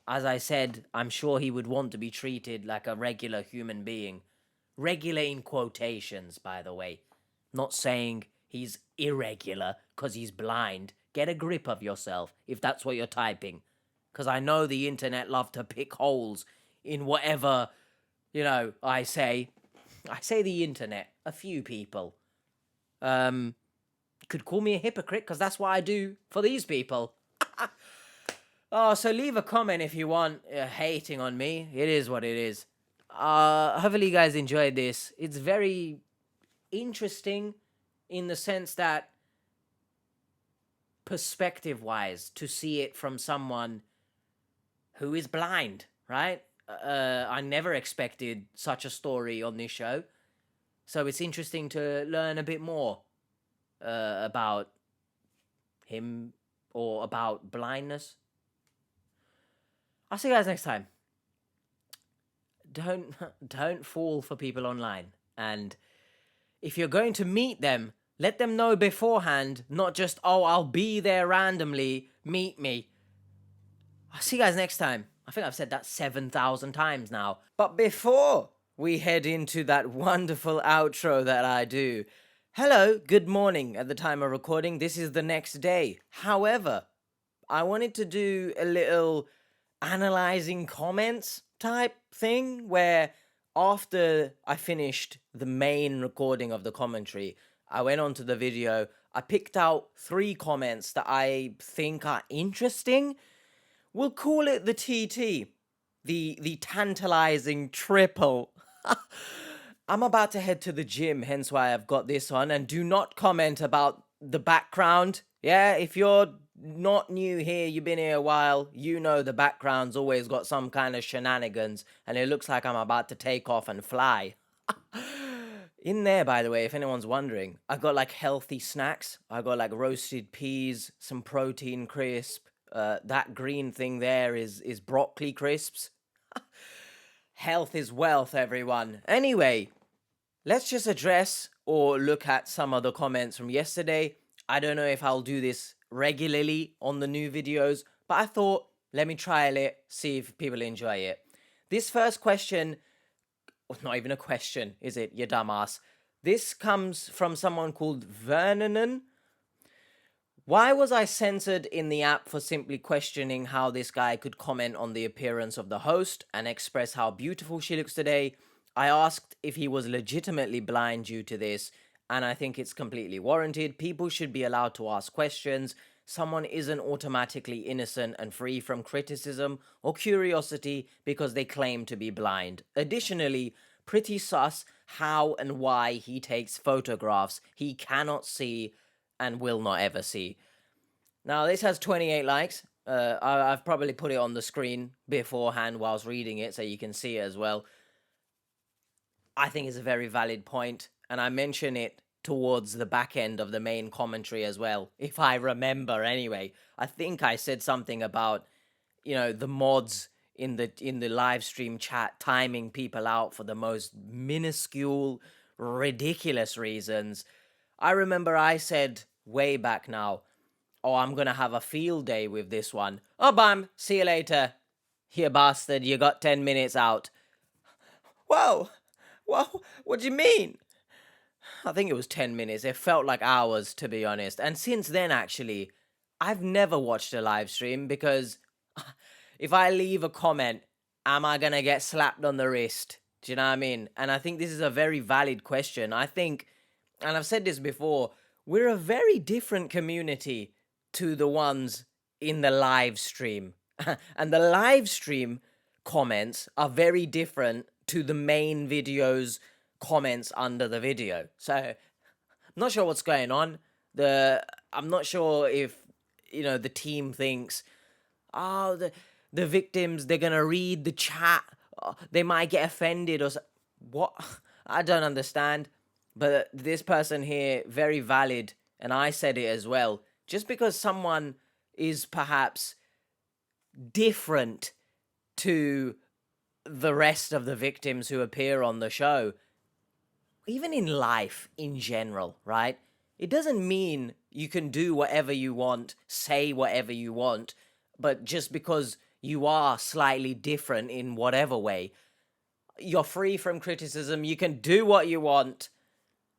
as I said, I'm sure he would want to be treated like a regular human being. Regular in quotations, by the way. Not saying he's irregular because he's blind. Get a grip of yourself if that's what you're typing. Because I know the internet love to pick holes in whatever, I say. I say the internet. A few people. Could call me a hypocrite because that's what I do for these people. Oh, so leave a comment if you want hating on me. It is what it is. Hopefully you guys enjoyed this. It's very interesting in the sense that perspective-wise, to see it from someone who is blind, right? I never expected such a story on this show. So it's interesting to learn a bit more about him or about blindness. I'll see you guys next time. Don't fall for people online. And if you're going to meet them, let them know beforehand, not just, oh, I'll be there randomly, meet me. I'll see you guys next time. I think I've said that 7,000 times now. But before we head into that wonderful outro that I do, hello, good morning at the time of recording. This is the next day. However, I wanted to do a little analyzing comments type thing where after I finished the main recording of the commentary, I went on to the video. I picked out 3 comments that I think are interesting. We'll call it the TT, the tantalizing triple. I'm about to head to the gym, hence why I've got this on, and do not comment about the background. Yeah, if you're not new here, you've been here a while, you know the background's always got some kind of shenanigans, and it looks like I'm about to take off and fly. In there, by the way, if anyone's wondering, I got like healthy snacks. I got like roasted peas, some protein crisp. That green thing there is broccoli crisps. Health is wealth, everyone. Anyway, let's just address or look at some of the comments from yesterday. I don't know if I'll do this regularly on the new videos, but I thought, let me trial it, see if people enjoy it. This first question, well, not even a question, is it, you dumbass? This comes from someone called Vernonen. Why was I censored in the app for simply questioning how this guy could comment on the appearance of the host and express how beautiful she looks today? I asked if he was legitimately blind due to this, and I think it's completely warranted. People should be allowed to ask questions. Someone isn't automatically innocent and free from criticism or curiosity because they claim to be blind. Additionally, pretty sus how and why he takes photographs he cannot see and will not ever see. Now, this has 28 likes. I've probably put it on the screen beforehand whilst reading it so you can see it as well. I think it's a very valid point, and I mention it towards the back end of the main commentary as well, if I remember anyway. I think I said something about, the mods in the live stream chat timing people out for the most minuscule, ridiculous reasons. I remember I said way back now, oh, I'm going to have a field day with this one. Oh, bam, see you later. You bastard, you got 10 minutes out. Whoa, what do you mean? I think it was 10 minutes. It felt like hours, to be honest. And since then, actually, I've never watched a live stream because if I leave a comment, am I going to get slapped on the wrist? Do you know what I mean? And I think this is a very valid question. I think, and I've said this before, we're a very different community to the ones in the live stream. And the live stream comments are very different to the main video's comments under the video. So I'm not sure what's going on. I'm not sure if, the team thinks, oh, the victims, they're going to read the chat. They might get offended or what? I don't understand. But this person here, very valid, and I said it as well. Just because someone is perhaps different to the rest of the victims who appear on the show, even in life in general, right? It doesn't mean you can do whatever you want, say whatever you want, but just because you are slightly different in whatever way. You're free from criticism. You can do what you want.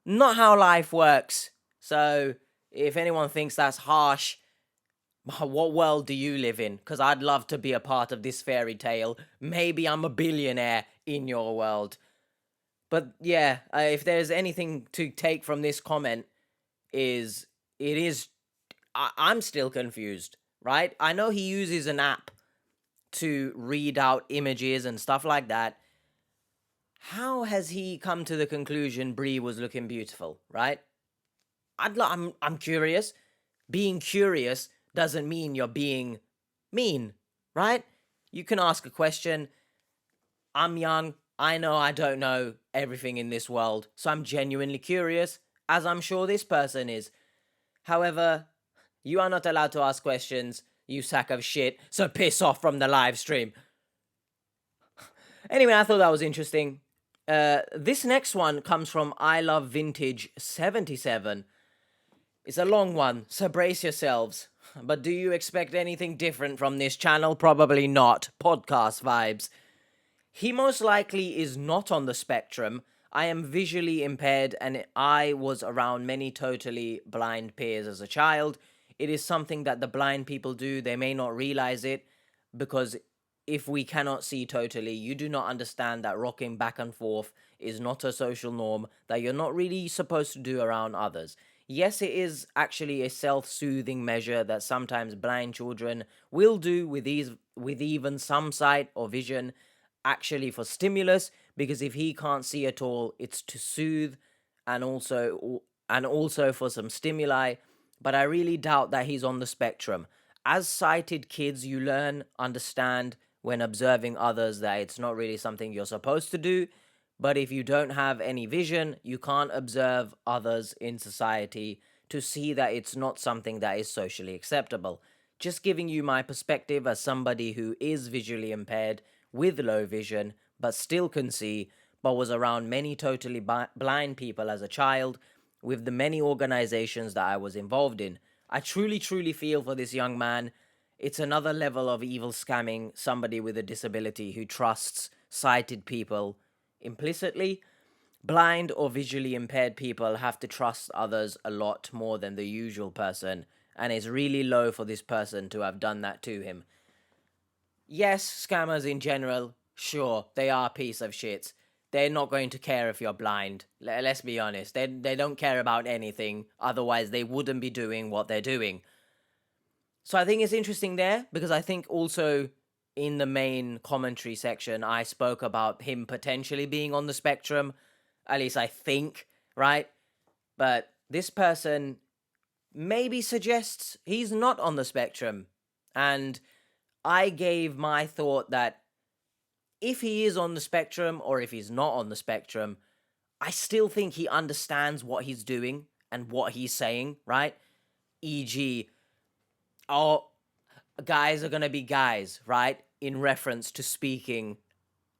Not how life works. So if anyone thinks that's harsh, what world do you live in? Because I'd love to be a part of this fairy tale. Maybe I'm a billionaire in your world. But yeah, if there's anything to take from this comment, I'm still confused, right? I know he uses an app to read out images and stuff like that. How has he come to the conclusion Brie was looking beautiful, right? I'm curious. Being curious doesn't mean you're being mean, right? You can ask a question. I'm young. I know I don't know everything in this world, so I'm genuinely curious, as I'm sure this person is. However, you are not allowed to ask questions, you sack of shit, so piss off from the live stream. Anyway, I thought that was interesting. This next one comes from I Love Vintage 77. It's a long one, so brace yourselves. But do you expect anything different from this channel? Probably not. Podcast vibes. He most likely is not on the spectrum. I am visually impaired and I was around many totally blind peers as a child. It is something that the blind people do. They may not realize it because if we cannot see totally, you do not understand that rocking back and forth is not a social norm that you're not really supposed to do around others. Yes, it is actually a self-soothing measure that sometimes blind children will do with even some sight or vision, actually for stimulus, because if he can't see at all, it's to soothe and also for some stimuli. But I really doubt that he's on the spectrum. As sighted kids, you learn, understand when observing others that it's not really something you're supposed to do. But if you don't have any vision, you can't observe others in society to see that it's not something that is socially acceptable. Just giving you my perspective as somebody who is visually impaired with low vision, but still can see, but was around many totally blind people as a child, with the many organizations that I was involved in. I truly feel for this young man. It's another level of evil scamming somebody with a disability who trusts sighted people implicitly. Blind or visually impaired people have to trust others a lot more than the usual person, and it's really low for this person to have done that to him. Yes, scammers in general, sure, they are a piece of shit. They're not going to care if you're blind. Let's be honest. They don't care about anything. Otherwise, they wouldn't be doing what they're doing. So I think it's interesting there, because I think also in the main commentary section, I spoke about him potentially being on the spectrum. At least I think, right? But this person maybe suggests he's not on the spectrum. And I gave my thought that if he is on the spectrum or if he's not on the spectrum, I still think he understands what he's doing and what he's saying, right? E.g., oh, guys are gonna be guys, right? In reference to speaking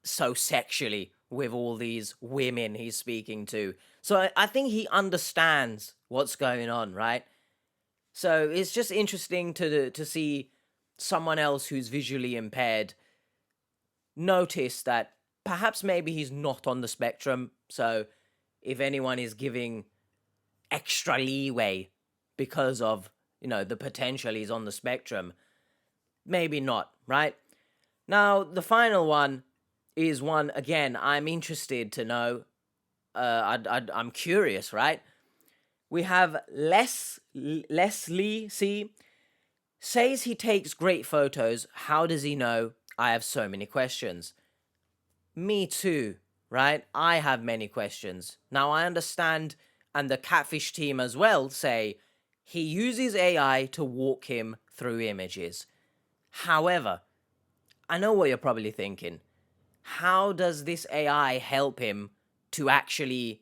so sexually with all these women he's speaking to. So I think he understands what's going on, right? So it's just interesting to see someone else who's visually impaired notice that perhaps maybe he's not on the spectrum. So if anyone is giving extra leeway because of, the potential he's on the spectrum, maybe not, right? Now, the final one is one, again, I'm interested to know. I'm curious, right? We have Leslie C. Says he takes great photos. How does he know? I have so many questions. Me too, right? I have many questions. Now, I understand, and the Catfish team as well say, he uses AI to walk him through images. However, I know what you're probably thinking. How does this AI help him to actually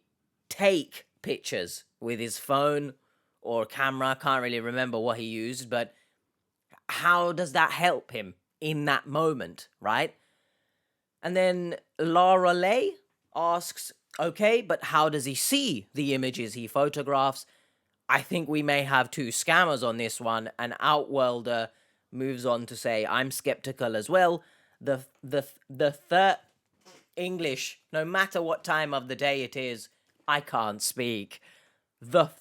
take pictures with his phone or camera? I can't really remember what he used, but how does that help him in that moment, right? And then Laura Lay asks, okay, but how does he see the images he photographs? I think we may have two scammers on this one, an outworlder moves on to say, I'm skeptical as well. The third English, no matter what time of the day it is, I can't speak. The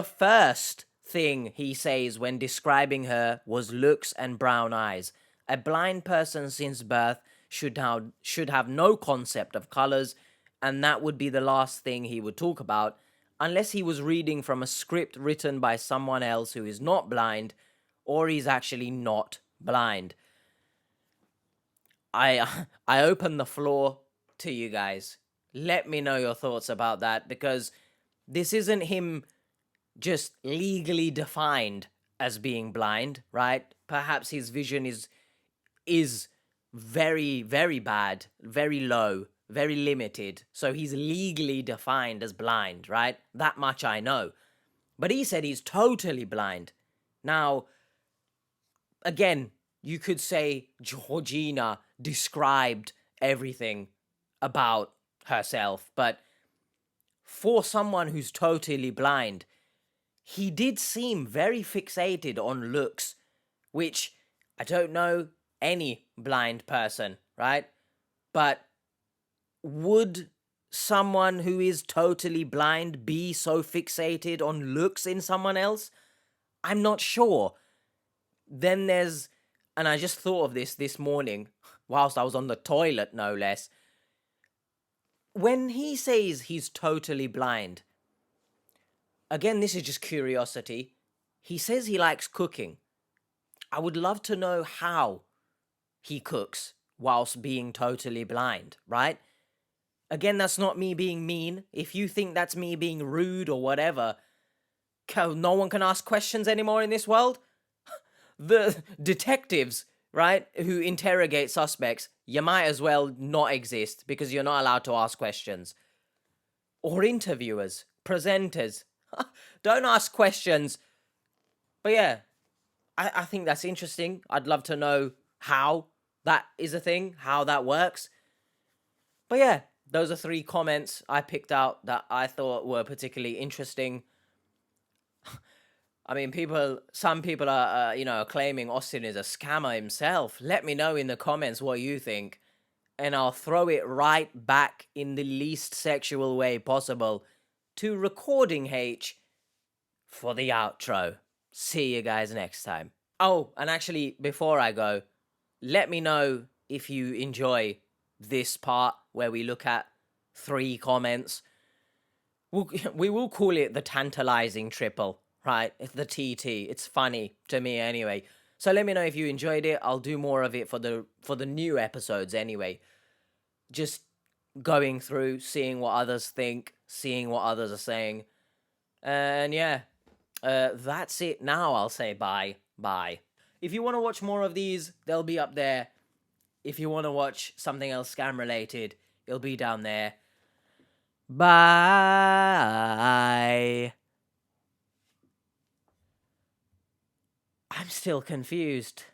first thing he says when describing her was looks and brown eyes. A blind person since birth should have no concept of colors, and that would be the last thing he would talk about, unless he was reading from a script written by someone else who is not blind, or he's actually not blind. I open the floor to you guys. Let me know your thoughts about that, because this isn't him just legally defined as being blind, right? Perhaps his vision is very, very bad, very low, very limited. So he's legally defined as blind, right? That much I know. But he said he's totally blind. Now, again, you could say Georgina described everything about herself, but for someone who's totally blind, he did seem very fixated on looks, which I don't know any blind person, right? But would someone who is totally blind be so fixated on looks in someone else? I'm not sure. Then there's, and I just thought of this morning, whilst I was on the toilet, no less. When he says he's totally blind, again, this is just curiosity. He says he likes cooking. I would love to know how he cooks whilst being totally blind, right? Again, that's not me being mean. If you think that's me being rude or whatever, no one can ask questions anymore in this world. The detectives, right, who interrogate suspects, you might as well not exist because you're not allowed to ask questions. Or interviewers, presenters. Don't ask questions. But yeah, I think that's interesting. I'd love to know how that is a thing, how that works. But yeah, those are 3 comments I picked out that I thought were particularly interesting. I mean, some people are, claiming Austin is a scammer himself. Let me know in the comments what you think, and I'll throw it right back in the least sexual way possible to Recording H for the outro. See you guys next time. Oh, and actually, before I go, let me know if you enjoy this part where we look at 3 comments. We will call it the tantalizing triple, right? It's the TT. It's funny to me anyway. So let me know if you enjoyed it. I'll do more of it for the new episodes anyway. Just going through, seeing what others think, seeing what others are saying. And yeah, that's it now. I'll say bye. If you want to watch more of these, they'll be up there. If you want to watch something else scam related, it'll be down there. Bye. I'm still confused.